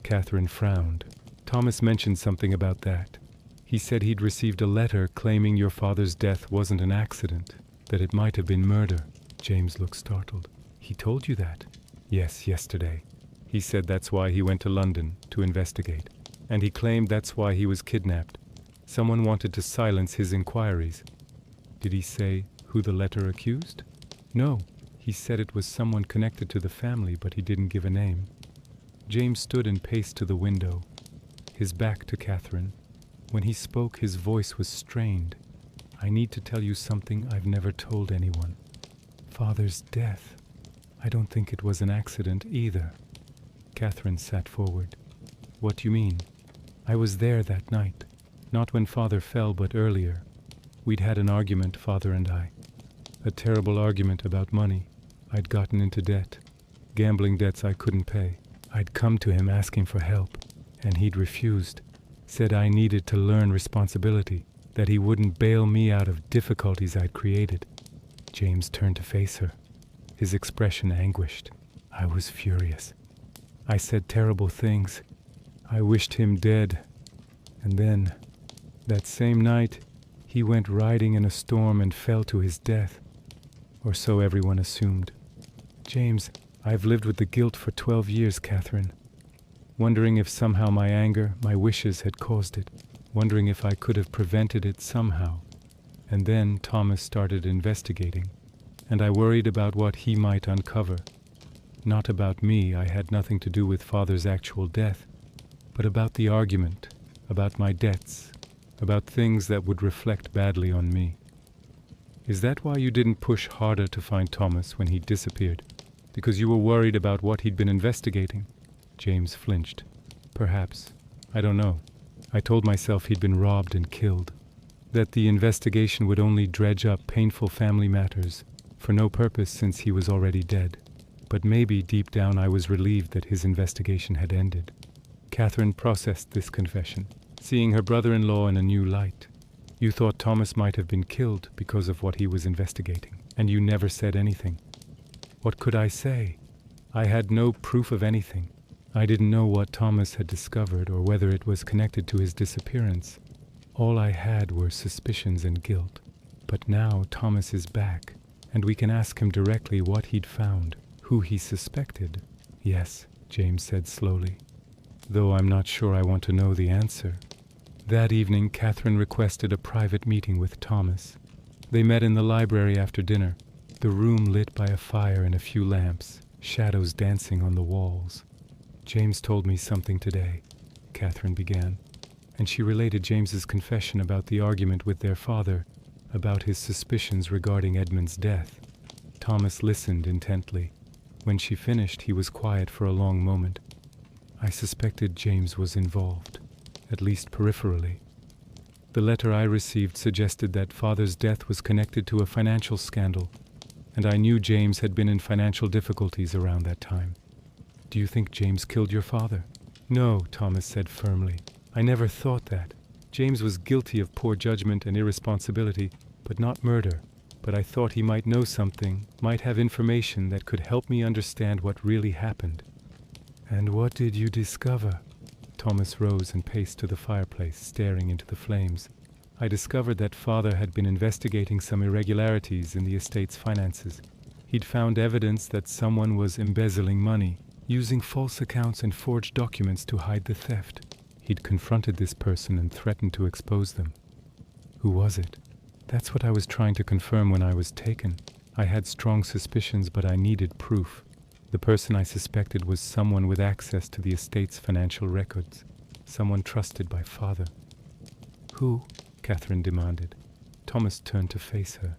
Catherine frowned. "Thomas mentioned something about that. He said he'd received a letter claiming your father's death wasn't an accident, that it might have been murder." James looked startled. "He told you that?" "Yes, yesterday. He said that's why he went to London, to investigate. And he claimed that's why he was kidnapped. Someone wanted to silence his inquiries." "Did he say who the letter accused?" "No. He said it was someone connected to the family, but he didn't give a name." James stood and paced to the window, his back to Catherine. When he spoke, his voice was strained. "I need to tell you something I've never told anyone. Father's death. I don't think it was an accident either." Catherine sat forward. "What do you mean?" "I was there that night. Not when Father fell, but earlier. We'd had an argument, Father and I. A terrible argument about money. I'd gotten into debt. Gambling debts I couldn't pay. I'd come to him asking for help, and he'd refused. Said I needed to learn responsibility, that he wouldn't bail me out of difficulties I'd created." James turned to face her, his expression anguished. "I was furious. I said terrible things. I wished him dead. And then, that same night, he went riding in a storm and fell to his death. Or so everyone assumed. James, I've lived with the guilt for 12 years, Catherine. Wondering if somehow my anger, my wishes had caused it. Wondering if I could have prevented it somehow. And then Thomas started investigating, and I worried about what he might uncover. Not about me, I had nothing to do with Father's actual death, but about the argument, about my debts, about things that would reflect badly on me." "Is that why you didn't push harder to find Thomas when he disappeared? Because you were worried about what he'd been investigating?" James flinched. "Perhaps. I don't know. I told myself he'd been robbed and killed. That the investigation would only dredge up painful family matters, for no purpose since he was already dead. But maybe deep down I was relieved that his investigation had ended." Catherine processed this confession, seeing her brother-in-law in a new light. "You thought Thomas might have been killed because of what he was investigating, and you never said anything." "What could I say? I had no proof of anything. I didn't know what Thomas had discovered or whether it was connected to his disappearance. All I had were suspicions and guilt. But now Thomas is back, and we can ask him directly what he'd found, who he suspected." "Yes," James said slowly, "though I'm not sure I want to know the answer." That evening, Catherine requested a private meeting with Thomas. They met in the library after dinner, the room lit by a fire and a few lamps, shadows dancing on the walls. "James told me something today," Catherine began, and she related James's confession about the argument with their father, about his suspicions regarding Edmund's death. Thomas listened intently. When she finished, he was quiet for a long moment. "I suspected James was involved, at least peripherally. The letter I received suggested that Father's death was connected to a financial scandal, and I knew James had been in financial difficulties around that time." "Do you think James killed your father?" "No," Thomas said firmly. "I never thought that. James was guilty of poor judgment and irresponsibility, but not murder. But I thought he might know something, might have information that could help me understand what really happened." "And what did you discover?" Thomas rose and paced to the fireplace, staring into the flames. I discovered that father had been investigating some irregularities in the estate's finances. He'd found evidence that someone was embezzling money, using false accounts and forged documents to hide the theft. He'd confronted this person and threatened to expose them. Who was it? That's what I was trying to confirm when I was taken. I had strong suspicions, but I needed proof. The person I suspected was someone with access to the estate's financial records, someone trusted by father. Who? Catherine demanded. Thomas turned to face her.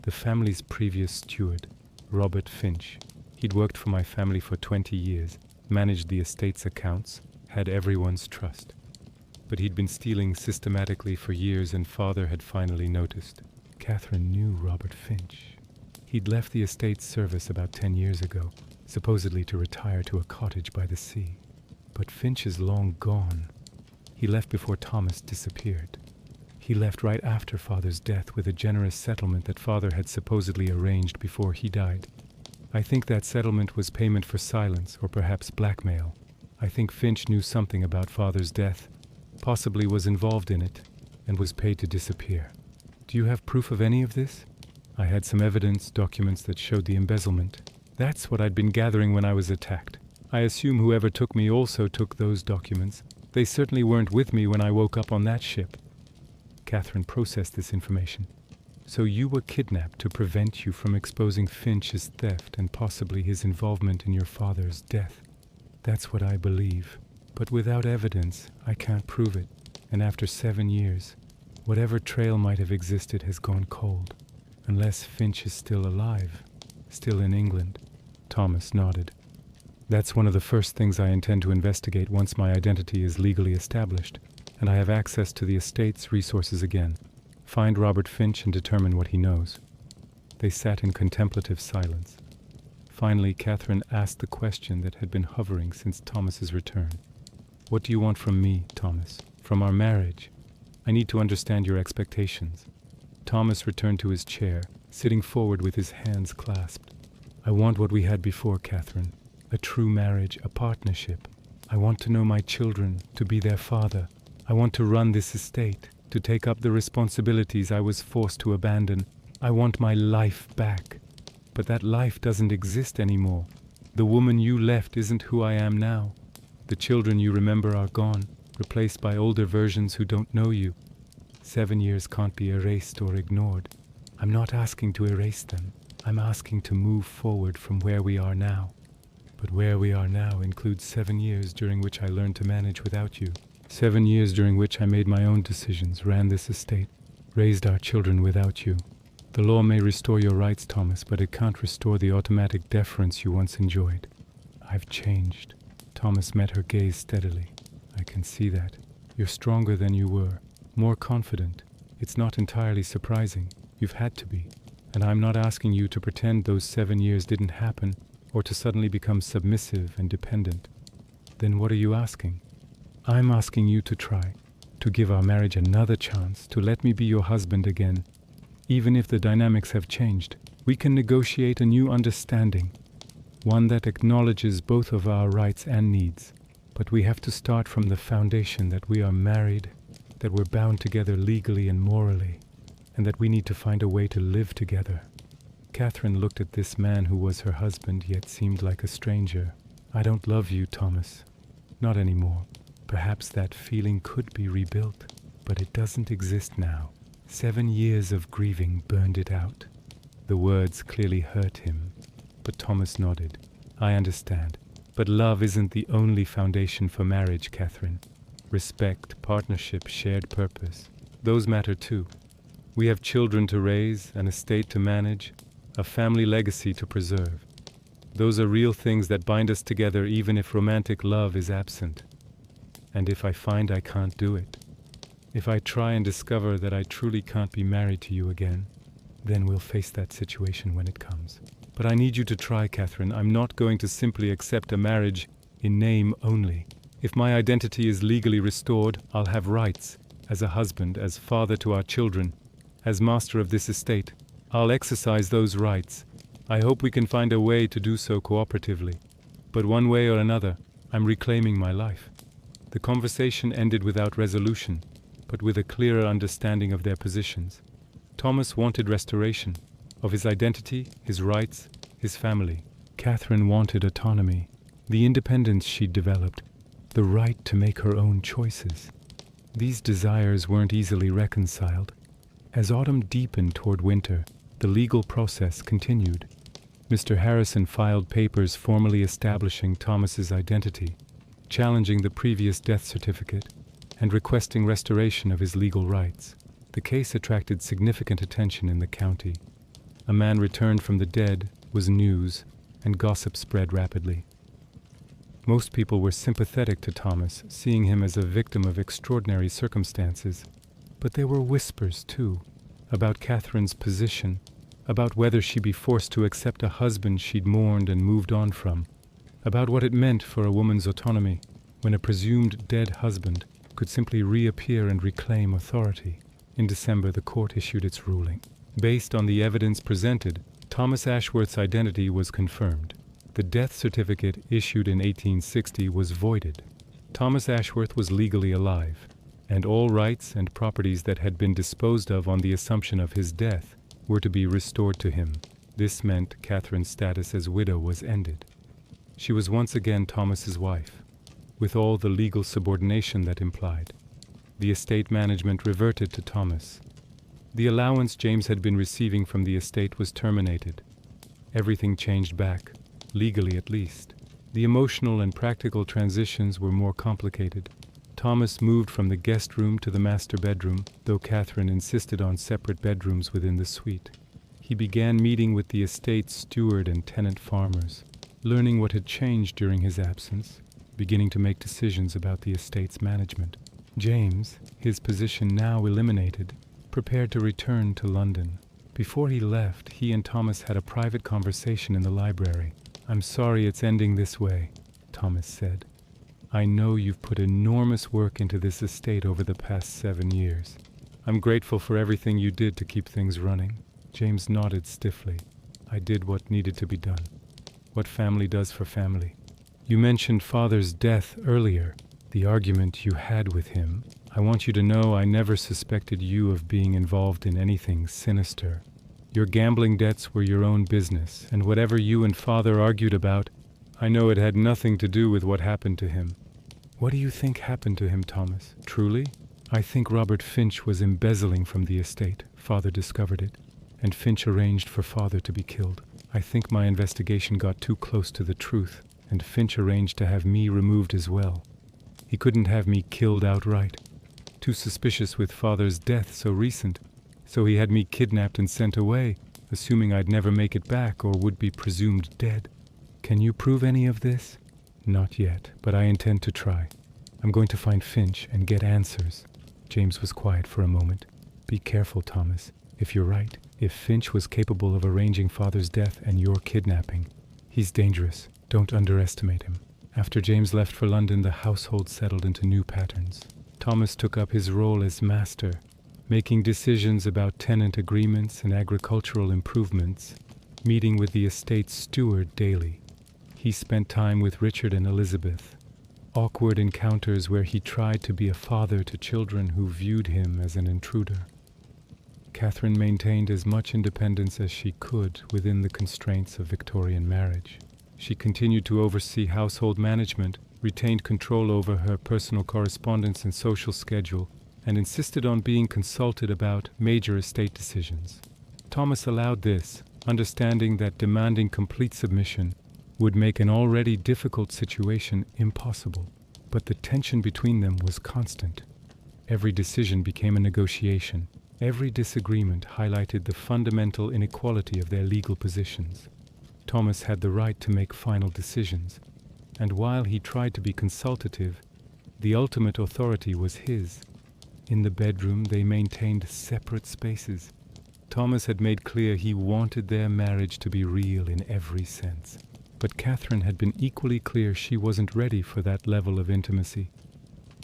The family's previous steward, Robert Finch. He'd worked for my family for 20 years, managed the estate's accounts, had everyone's trust. But he'd been stealing systematically for years, and father had finally noticed. Catherine knew Robert Finch. He'd left the estate's service about 10 years ago, supposedly to retire to a cottage by the sea. But Finch is long gone. He left before Thomas disappeared. He left right after father's death with a generous settlement that father had supposedly arranged before he died. I think that settlement was payment for silence, or perhaps blackmail. I think Finch knew something about father's death, possibly was involved in it, and was paid to disappear. Do you have proof of any of this? I had some evidence, documents that showed the embezzlement. That's what I'd been gathering when I was attacked. I assume whoever took me also took those documents. They certainly weren't with me when I woke up on that ship. Catherine processed this information. So you were kidnapped to prevent you from exposing Finch's theft and possibly his involvement in your father's death. That's what I believe. But without evidence, I can't prove it. And after 7 years, whatever trail might have existed has gone cold. Unless Finch is still alive, still in England. Thomas nodded. That's one of the first things I intend to investigate once my identity is legally established, and I have access to the estate's resources again. Find Robert Finch and determine what he knows. They sat in contemplative silence. Finally, Catherine asked the question that had been hovering since Thomas's return. What do you want from me, Thomas? From our marriage? I need to understand your expectations. Thomas returned to his chair, sitting forward with his hands clasped. I want what we had before, Catherine. A true marriage, a partnership. I want to know my children, to be their father. I want to run this estate, to take up the responsibilities I was forced to abandon. I want my life back. But that life doesn't exist anymore. The woman you left isn't who I am now. The children you remember are gone, replaced by older versions who don't know you. 7 years can't be erased or ignored. I'm not asking to erase them. I'm asking to move forward from where we are now. But where we are now includes 7 years during which I learned to manage without you. 7 years during which I made my own decisions, ran this estate, raised our children without you. The law may restore your rights, Thomas, but it can't restore the automatic deference you once enjoyed. I've changed. Thomas met her gaze steadily. I can see that. You're stronger than you were, more confident. It's not entirely surprising. You've had to be. And I'm not asking you to pretend those 7 years didn't happen, or to suddenly become submissive and dependent. Then what are you asking? I'm asking you to try, to give our marriage another chance, to let me be your husband again. Even if the dynamics have changed, we can negotiate a new understanding, one that acknowledges both of our rights and needs. But we have to start from the foundation that we are married, that we're bound together legally and morally, and that we need to find a way to live together. Catherine looked at this man who was her husband, yet seemed like a stranger. I don't love you, Thomas. Not anymore. Perhaps that feeling could be rebuilt, but it doesn't exist now. 7 years of grieving burned it out. The words clearly hurt him, but Thomas nodded. I understand. But love isn't the only foundation for marriage, Catherine. Respect, partnership, shared purpose. Those matter too. We have children to raise, an estate to manage, a family legacy to preserve. Those are real things that bind us together even if romantic love is absent. And if I find I can't do it, if I try and discover that I truly can't be married to you again, then we'll face that situation when it comes. But I need you to try, Catherine. I'm not going to simply accept a marriage in name only. If my identity is legally restored, I'll have rights, as a husband, as father to our children, as master of this estate. I'll exercise those rights. I hope we can find a way to do so cooperatively. But one way or another, I'm reclaiming my life. The conversation ended without resolution, but with a clearer understanding of their positions. Thomas wanted restoration of his identity, his rights, his family. Catherine wanted autonomy, the independence she'd developed, the right to make her own choices. These desires weren't easily reconciled. As autumn deepened toward winter, the legal process continued. Mr. Harrison filed papers formally establishing Thomas's identity, challenging the previous death certificate, and requesting restoration of his legal rights. The case attracted significant attention in the county. A man returned from the dead was news, and gossip spread rapidly. Most people were sympathetic to Thomas, seeing him as a victim of extraordinary circumstances. But there were whispers, too, about Catherine's position, about whether she be forced to accept a husband she'd mourned and moved on from, about what it meant for a woman's autonomy when a presumed dead husband could simply reappear and reclaim authority. In December, the court issued its ruling. Based on the evidence presented, Thomas Ashworth's identity was confirmed. The death certificate issued in 1860 was voided. Thomas Ashworth was legally alive, and all rights and properties that had been disposed of on the assumption of his death were to be restored to him. This meant Catherine's status as widow was ended. She was once again Thomas's wife, with all the legal subordination that implied. The estate management reverted to Thomas. The allowance James had been receiving from the estate was terminated. Everything changed back, legally at least. The emotional and practical transitions were more complicated. Thomas moved from the guest room to the master bedroom, though Catherine insisted on separate bedrooms within the suite. He began meeting with the estate's steward and tenant farmers, learning what had changed during his absence, beginning to make decisions about the estate's management. James, his position now eliminated, prepared to return to London. Before he left, he and Thomas had a private conversation in the library. "I'm sorry it's ending this way," Thomas said. "I know you've put enormous work into this estate over the past 7 years. I'm grateful for everything you did to keep things running." James nodded stiffly. "I did what needed to be done. What family does for family." "You mentioned Father's death earlier, the argument you had with him. I want you to know I never suspected you of being involved in anything sinister. Your gambling debts were your own business, and whatever you and Father argued about, I know it had nothing to do with what happened to him." "What do you think happened to him, Thomas? Truly?" "I think Robert Finch was embezzling from the estate. Father discovered it, and Finch arranged for Father to be killed. I think my investigation got too close to the truth, and Finch arranged to have me removed as well. He couldn't have me killed outright. Too suspicious with Father's death so recent, so he had me kidnapped and sent away, assuming I'd never make it back or would be presumed dead. Can you prove any of this?" "Not yet, but I intend to try. I'm going to find Finch and get answers." James was quiet for a moment. "Be careful, Thomas. If you're right, if Finch was capable of arranging Father's death and your kidnapping, he's dangerous. Don't underestimate him." After James left for London, the household settled into new patterns. Thomas took up his role as master, making decisions about tenant agreements and agricultural improvements, meeting with the estate's steward daily. He spent time with Richard and Elizabeth, awkward encounters where he tried to be a father to children who viewed him as an intruder. Catherine maintained as much independence as she could within the constraints of Victorian marriage. She continued to oversee household management, retained control over her personal correspondence and social schedule, and insisted on being consulted about major estate decisions. Thomas allowed this, understanding that demanding complete submission would make an already difficult situation impossible. But the tension between them was constant. Every decision became a negotiation. Every disagreement highlighted the fundamental inequality of their legal positions. Thomas had the right to make final decisions, and while he tried to be consultative, the ultimate authority was his. In the bedroom, they maintained separate spaces. Thomas had made clear he wanted their marriage to be real in every sense. But Catherine had been equally clear she wasn't ready for that level of intimacy.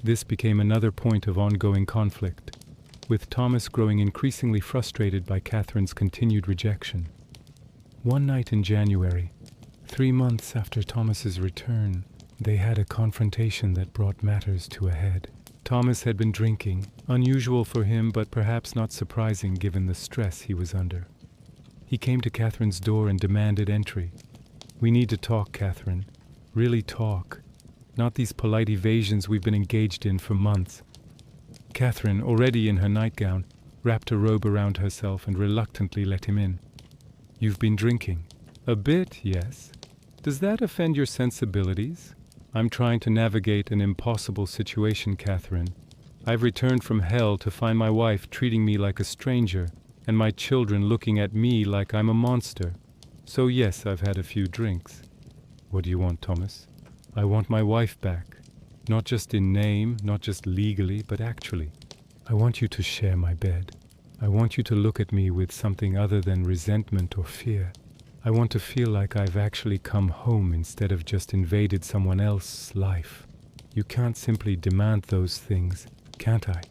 This became another point of ongoing conflict, with Thomas growing increasingly frustrated by Catherine's continued rejection. One night in January, 3 months after Thomas's return, They had a confrontation that brought matters to a head. Thomas had been drinking, unusual for him but perhaps not surprising given the stress he was under. He came to Catherine's door and demanded entry. "We need to talk, Catherine. Really talk. Not these polite evasions we've been engaged in for months." Catherine, already in her nightgown, wrapped a robe around herself and reluctantly let him in. "You've been drinking." "A bit, yes. Does that offend your sensibilities?" "I'm trying to navigate an impossible situation, Catherine. I've returned from hell to find my wife treating me like a stranger and my children looking at me like I'm a monster. So yes, I've had a few drinks." "What do you want, Thomas?" "I want my wife back. Not just in name, not just legally, but actually. I want you to share my bed. I want you to look at me with something other than resentment or fear. I want to feel like I've actually come home instead of just invaded someone else's life. You can't simply demand those things, can't I?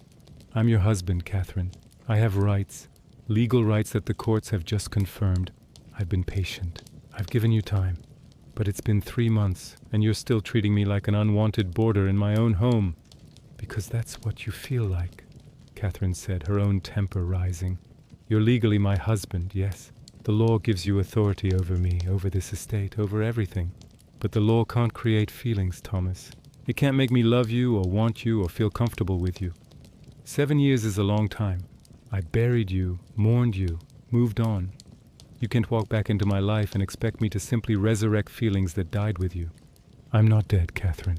I'm your husband, Catherine. I have rights, legal rights that the courts have just confirmed. I've been patient. I've given you time. But it's been 3 months, and you're still treating me like an unwanted boarder in my own home." "Because that's what you feel like," Catherine said, her own temper rising. "You're legally my husband, yes. The law gives you authority over me, over this estate, over everything. But the law can't create feelings, Thomas. It can't make me love you or want you or feel comfortable with you. 7 years is a long time. I buried you, mourned you, moved on. You can't walk back into my life and expect me to simply resurrect feelings that died with you. I'm not dead, Catherine.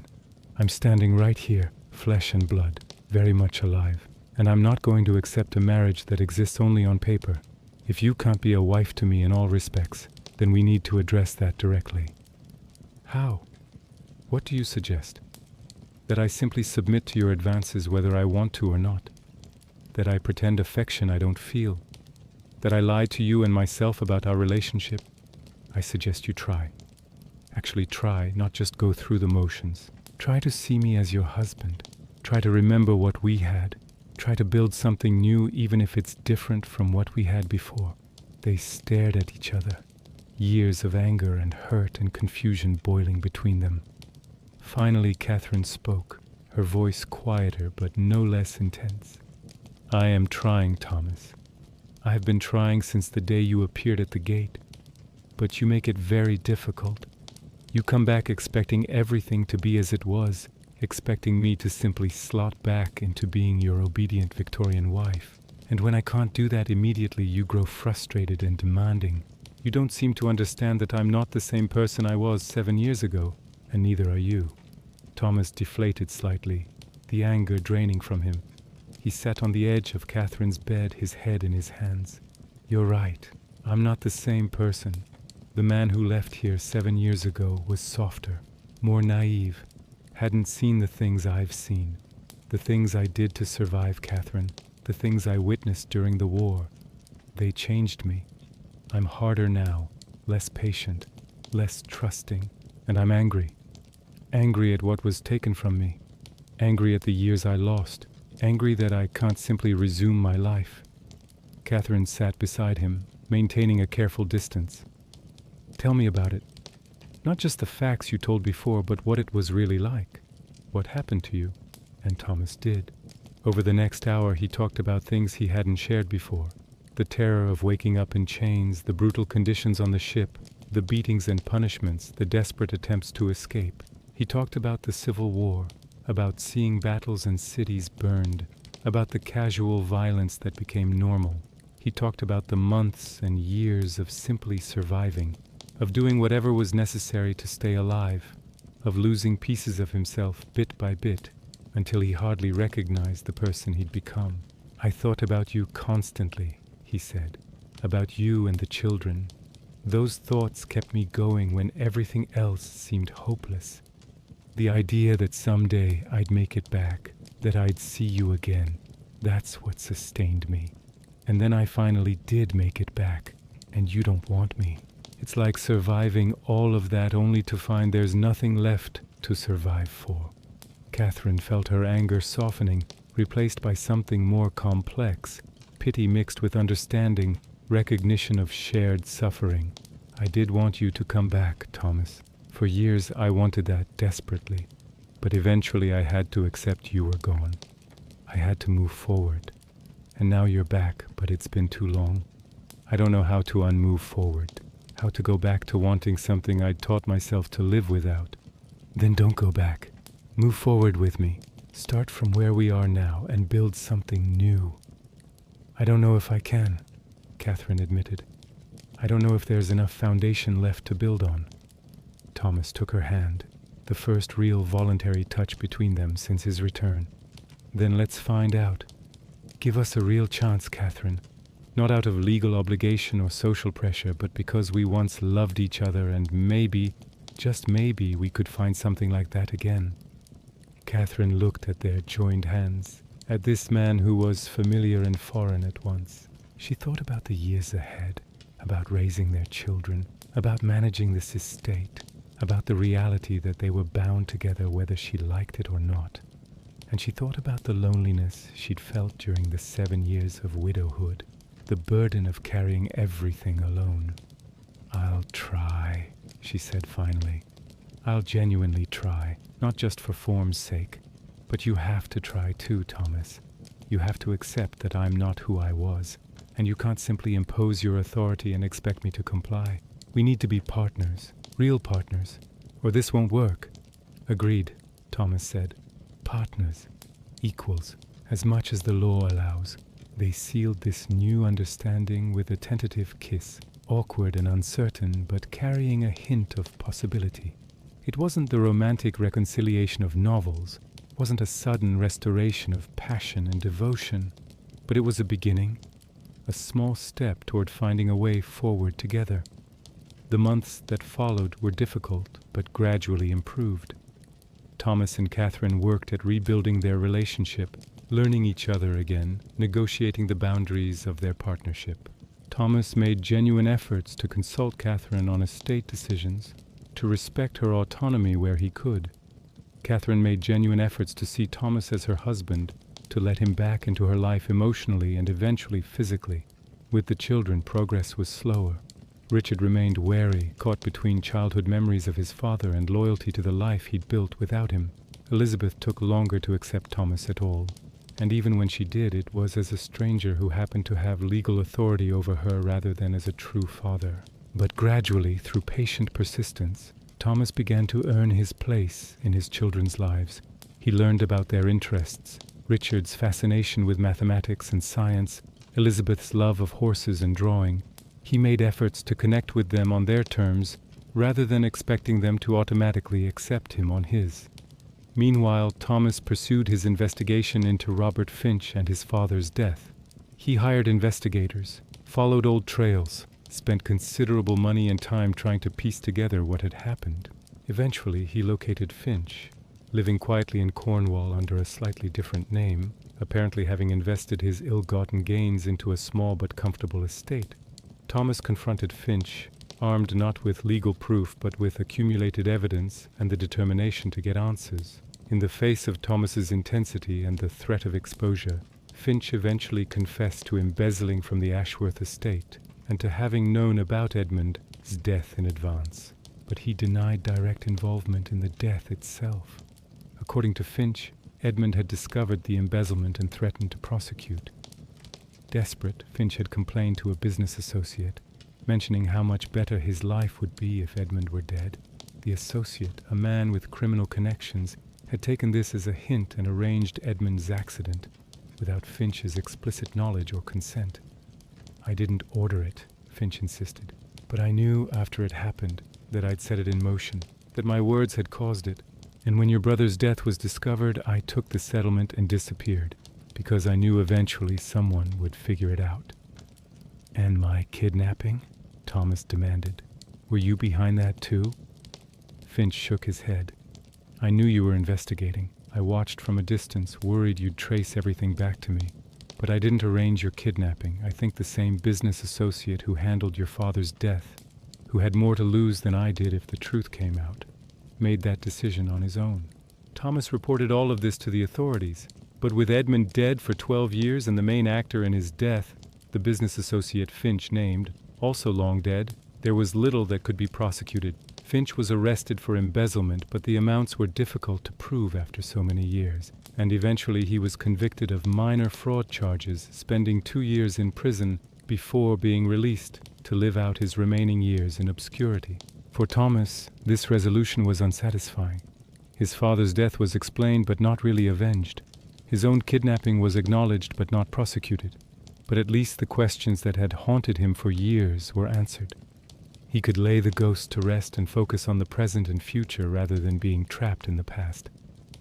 I'm standing right here, flesh and blood, very much alive. And I'm not going to accept a marriage that exists only on paper. If you can't be a wife to me in all respects, then we need to address that directly." "How? What do you suggest?" "That I simply submit to your advances whether I want to or not. That I pretend affection I don't feel. That I lie to you and myself about our relationship. I suggest you try. Actually try, not just go through the motions. Try to see me as your husband. Try to remember what we had. Try to build something new even if it's different from what we had before." They stared at each other, years of anger and hurt and confusion boiling between them. Finally, Catherine spoke, her voice quieter but no less intense. "I am trying, Thomas. I have been trying since the day you appeared at the gate. But you make it very difficult. You come back expecting everything to be as it was, expecting me to simply slot back into being your obedient Victorian wife. And when I can't do that immediately, you grow frustrated and demanding. You don't seem to understand that I'm not the same person I was 7 years ago, and neither are you." Thomas deflated slightly, the anger draining from him. He sat on the edge of Catherine's bed, his head in his hands. "You're right. I'm not the same person. The man who left here 7 years ago was softer, more naive, hadn't seen the things I've seen, the things I did to survive, Catherine, the things I witnessed during the war. They changed me. I'm harder now, less patient, less trusting, and I'm angry. Angry at what was taken from me, angry at the years I lost, angry that I can't simply resume my life." Catherine sat beside him, maintaining a careful distance. "Tell me about it. Not just the facts you told before, but what it was really like. What happened to you?" And Thomas did. Over the next hour he talked about things he hadn't shared before. The terror of waking up in chains, the brutal conditions on the ship, the beatings and punishments, the desperate attempts to escape. He talked about the Civil War, about seeing battles and cities burned, about the casual violence that became normal. He talked about the months and years of simply surviving, of doing whatever was necessary to stay alive, of losing pieces of himself bit by bit until he hardly recognized the person he'd become. "I thought about you constantly," he said, "about you and the children. Those thoughts kept me going when everything else seemed hopeless. The idea that someday I'd make it back, that I'd see you again, that's what sustained me. And then I finally did make it back, and you don't want me. It's like surviving all of that only to find there's nothing left to survive for." Catherine felt her anger softening, replaced by something more complex, pity mixed with understanding, recognition of shared suffering. "I did want you to come back, Thomas. For years I wanted that desperately, but eventually I had to accept you were gone. I had to move forward. And now you're back, but it's been too long. I don't know how to unmove forward, how to go back to wanting something I'd taught myself to live without. Then don't go back. Move forward with me. Start from where we are now and build something new. I don't know if I can, Catherine admitted. I don't know if there's enough foundation left to build on. Thomas took her hand, the first real voluntary touch between them since his return. Then let's find out. Give us a real chance, Catherine. Not out of legal obligation or social pressure, but because we once loved each other and maybe, just maybe, we could find something like that again. Catherine looked at their joined hands, at this man who was familiar and foreign at once. She thought about the years ahead, about raising their children, about managing this estate, about the reality that they were bound together whether she liked it or not. And she thought about the loneliness she'd felt during the 7 years of widowhood, the burden of carrying everything alone. I'll try, she said finally. I'll genuinely try, not just for form's sake. But you have to try too, Thomas. You have to accept that I'm not who I was, and you can't simply impose your authority and expect me to comply. We need to be partners, real partners, or this won't work. Agreed, Thomas said. Partners, equals, as much as the law allows. They sealed this new understanding with a tentative kiss, awkward and uncertain, but carrying a hint of possibility. It wasn't the romantic reconciliation of novels, wasn't a sudden restoration of passion and devotion, but it was a beginning, a small step toward finding a way forward together. The months that followed were difficult, but gradually improved. Thomas and Catherine worked at rebuilding their relationship, learning each other again, negotiating the boundaries of their partnership. Thomas made genuine efforts to consult Catherine on estate decisions, to respect her autonomy where he could. Catherine made genuine efforts to see Thomas as her husband, to let him back into her life emotionally and eventually physically. With the children, progress was slower. Richard remained wary, caught between childhood memories of his father and loyalty to the life he'd built without him. Elizabeth took longer to accept Thomas at all, and even when she did, it was as a stranger who happened to have legal authority over her rather than as a true father. But gradually, through patient persistence, Thomas began to earn his place in his children's lives. He learned about their interests, Richard's fascination with mathematics and science, Elizabeth's love of horses and drawing. He made efforts to connect with them on their terms, rather than expecting them to automatically accept him on his. Meanwhile, Thomas pursued his investigation into Robert Finch and his father's death. He hired investigators, followed old trails, spent considerable money and time trying to piece together what had happened. Eventually, he located Finch, living quietly in Cornwall under a slightly different name, apparently having invested his ill-gotten gains into a small but comfortable estate. Thomas confronted Finch, armed not with legal proof but with accumulated evidence and the determination to get answers. In the face of Thomas's intensity and the threat of exposure, Finch eventually confessed to embezzling from the Ashworth estate and to having known about Edmund's death in advance. But he denied direct involvement in the death itself. According to Finch, Edmund had discovered the embezzlement and threatened to prosecute. Desperate, Finch had complained to a business associate, mentioning how much better his life would be if Edmund were dead. The associate, a man with criminal connections, had taken this as a hint and arranged Edmund's accident, without Finch's explicit knowledge or consent. I didn't order it, Finch insisted, but I knew after it happened that I'd set it in motion, that my words had caused it. And when your brother's death was discovered, I took the settlement and disappeared, because I knew eventually someone would figure it out. And my kidnapping? Thomas demanded. Were you behind that too? Finch shook his head. I knew you were investigating. I watched from a distance, worried you'd trace everything back to me. But I didn't arrange your kidnapping. I think the same business associate who handled your father's death, who had more to lose than I did if the truth came out, made that decision on his own. Thomas reported all of this to the authorities, but with Edmund dead for 12 years and the main actor in his death, the business associate Finch named, also long dead, there was little that could be prosecuted. Finch was arrested for embezzlement, but the amounts were difficult to prove after so many years, and eventually he was convicted of minor fraud charges, spending 2 years in prison before being released to live out his remaining years in obscurity. For Thomas, this resolution was unsatisfying. His father's death was explained but not really avenged. His own kidnapping was acknowledged but not prosecuted. But at least the questions that had haunted him for years were answered. He could lay the ghost to rest and focus on the present and future rather than being trapped in the past.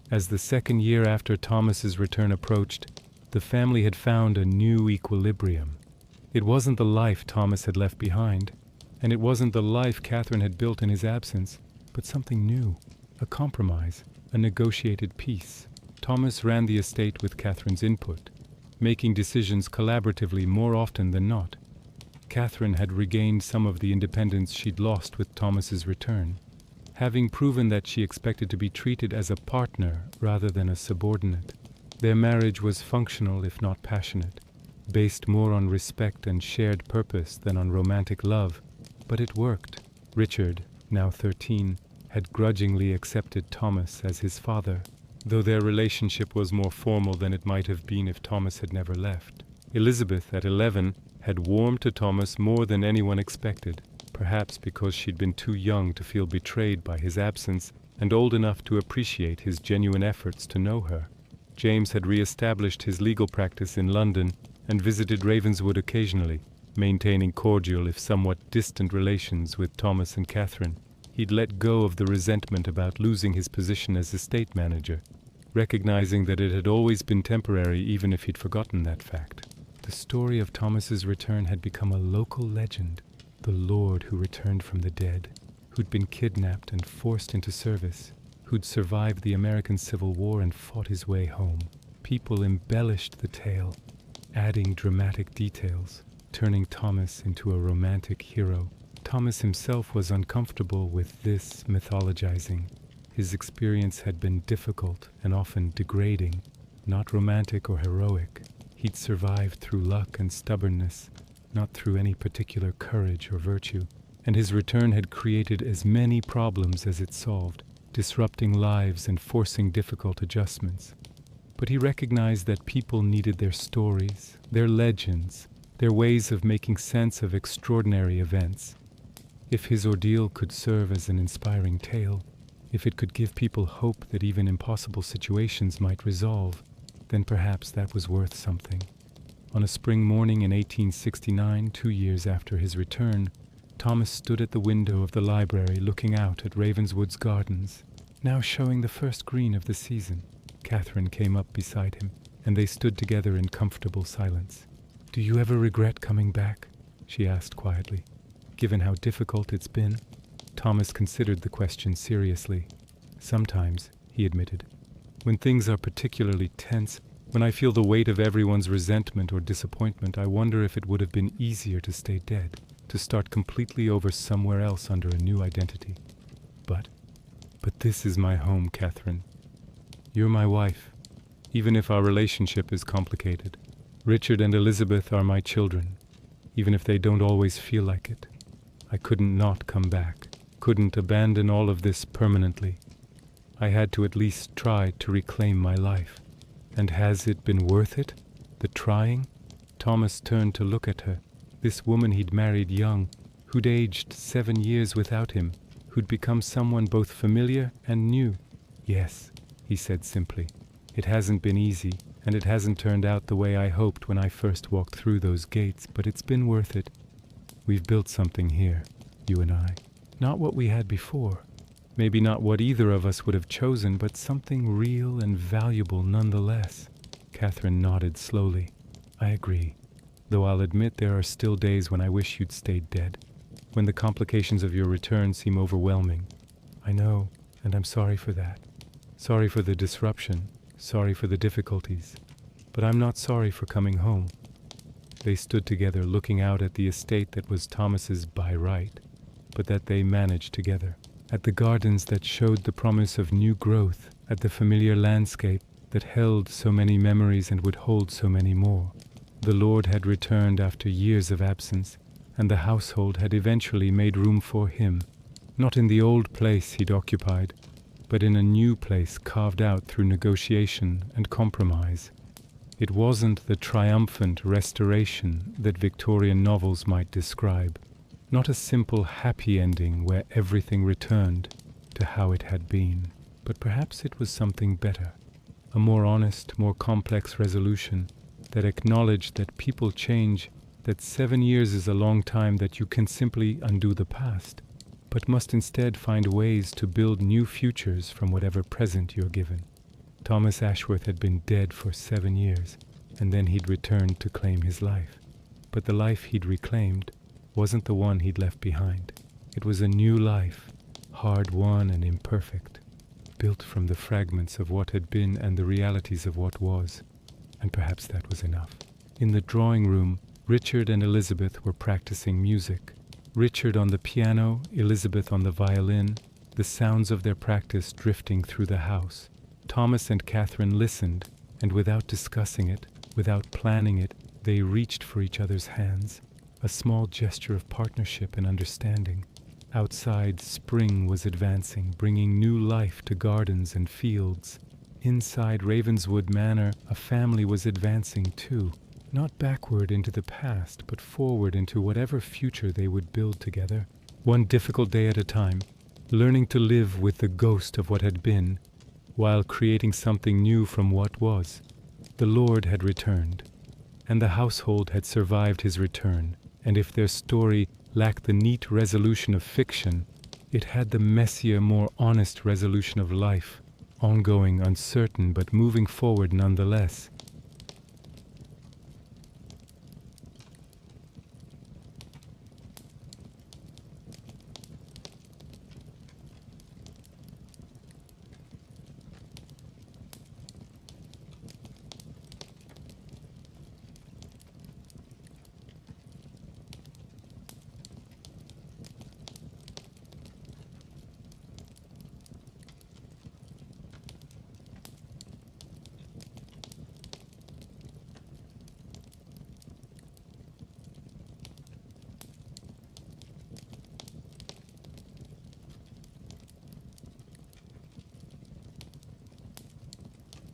As the second year after Thomas's return approached, the family had found a new equilibrium. It wasn't the life Thomas had left behind, and it wasn't the life Catherine had built in his absence, but something new, a compromise, a negotiated peace. Thomas ran the estate with Catherine's input, making decisions collaboratively more often than not. Catherine had regained some of the independence she'd lost with Thomas's return, having proven that she expected to be treated as a partner rather than a subordinate. Their marriage was functional if not passionate, based more on respect and shared purpose than on romantic love, but it worked. Richard, now 13, had grudgingly accepted Thomas as his father, though their relationship was more formal than it might have been if Thomas had never left. Elizabeth, at 11, had warmed to Thomas more than anyone expected, perhaps because she'd been too young to feel betrayed by his absence and old enough to appreciate his genuine efforts to know her. James had re-established his legal practice in London and visited Ravenswood occasionally, maintaining cordial if somewhat distant relations with Thomas and Catherine. He'd let go of the resentment about losing his position as estate manager, recognizing that it had always been temporary even if he'd forgotten that fact. The story of Thomas's return had become a local legend. The lord who returned from the dead, who'd been kidnapped and forced into service, who'd survived the American Civil War and fought his way home. People embellished the tale, adding dramatic details, turning Thomas into a romantic hero. Thomas himself was uncomfortable with this mythologizing. His experience had been difficult and often degrading, not romantic or heroic. He'd survived through luck and stubbornness, not through any particular courage or virtue. And his return had created as many problems as it solved, disrupting lives and forcing difficult adjustments. But he recognized that people needed their stories, their legends, their ways of making sense of extraordinary events. If his ordeal could serve as an inspiring tale, if it could give people hope that even impossible situations might resolve, then perhaps that was worth something. On a spring morning in 1869, 2 years after his return, Thomas stood at the window of the library looking out at Ravenswood's gardens, now showing the first green of the season. Catherine came up beside him, and they stood together in comfortable silence. "Do you ever regret coming back?" she asked quietly. "Given how difficult it's been?" Thomas considered the question seriously. "Sometimes," he admitted. "When things are particularly tense, when I feel the weight of everyone's resentment or disappointment, I wonder if it would have been easier to stay dead, to start completely over somewhere else under a new identity. But this is my home, Catherine. You're my wife, even if our relationship is complicated. Richard and Elizabeth are my children, even if they don't always feel like it. I couldn't not come back, couldn't abandon all of this permanently. I had to at least try to reclaim my life. And has it been worth it? The trying?" Thomas turned to look at her, this woman he'd married young, who'd aged 7 years without him, who'd become someone both familiar and new. "Yes," he said simply. "It hasn't been easy, and it hasn't turned out the way I hoped when I first walked through those gates, but it's been worth it. We've built something here, you and I. Not what we had before. Maybe not what either of us would have chosen, but something real and valuable nonetheless." Catherine nodded slowly. "I agree, though I'll admit there are still days when I wish you'd stayed dead, when the complications of your return seem overwhelming. I know, and I'm sorry for that. Sorry for the disruption, sorry for the difficulties, but I'm not sorry for coming home." They stood together looking out at the estate that was Thomas's by right, but that they managed together. At the gardens that showed the promise of new growth, at the familiar landscape that held so many memories and would hold so many more. The Lord had returned after years of absence, and the household had eventually made room for him, not in the old place he'd occupied, but in a new place carved out through negotiation and compromise. It wasn't the triumphant restoration that Victorian novels might describe, not a simple happy ending where everything returned to how it had been, but perhaps it was something better, a more honest, more complex resolution that acknowledged that people change, that 7 years is a long time, that you can simply undo the past, but must instead find ways to build new futures from whatever present you're given. Thomas Ashworth had been dead for 7 years, and then he'd returned to claim his life. But the life he'd reclaimed wasn't the one he'd left behind. It was a new life, hard-won and imperfect, built from the fragments of what had been and the realities of what was. And perhaps that was enough. In the drawing room, Richard and Elizabeth were practicing music. Richard on the piano, Elizabeth on the violin, the sounds of their practice drifting through the house. Thomas and Catherine listened, and without discussing it, without planning it, they reached for each other's hands, a small gesture of partnership and understanding. Outside, spring was advancing, bringing new life to gardens and fields. Inside Ravenswood Manor, a family was advancing too, not backward into the past, but forward into whatever future they would build together, one difficult day at a time, learning to live with the ghost of what had been, while creating something new from what was. The Lord had returned, and the household had survived his return, and if their story lacked the neat resolution of fiction, it had the messier, more honest resolution of life, ongoing, uncertain, but moving forward nonetheless.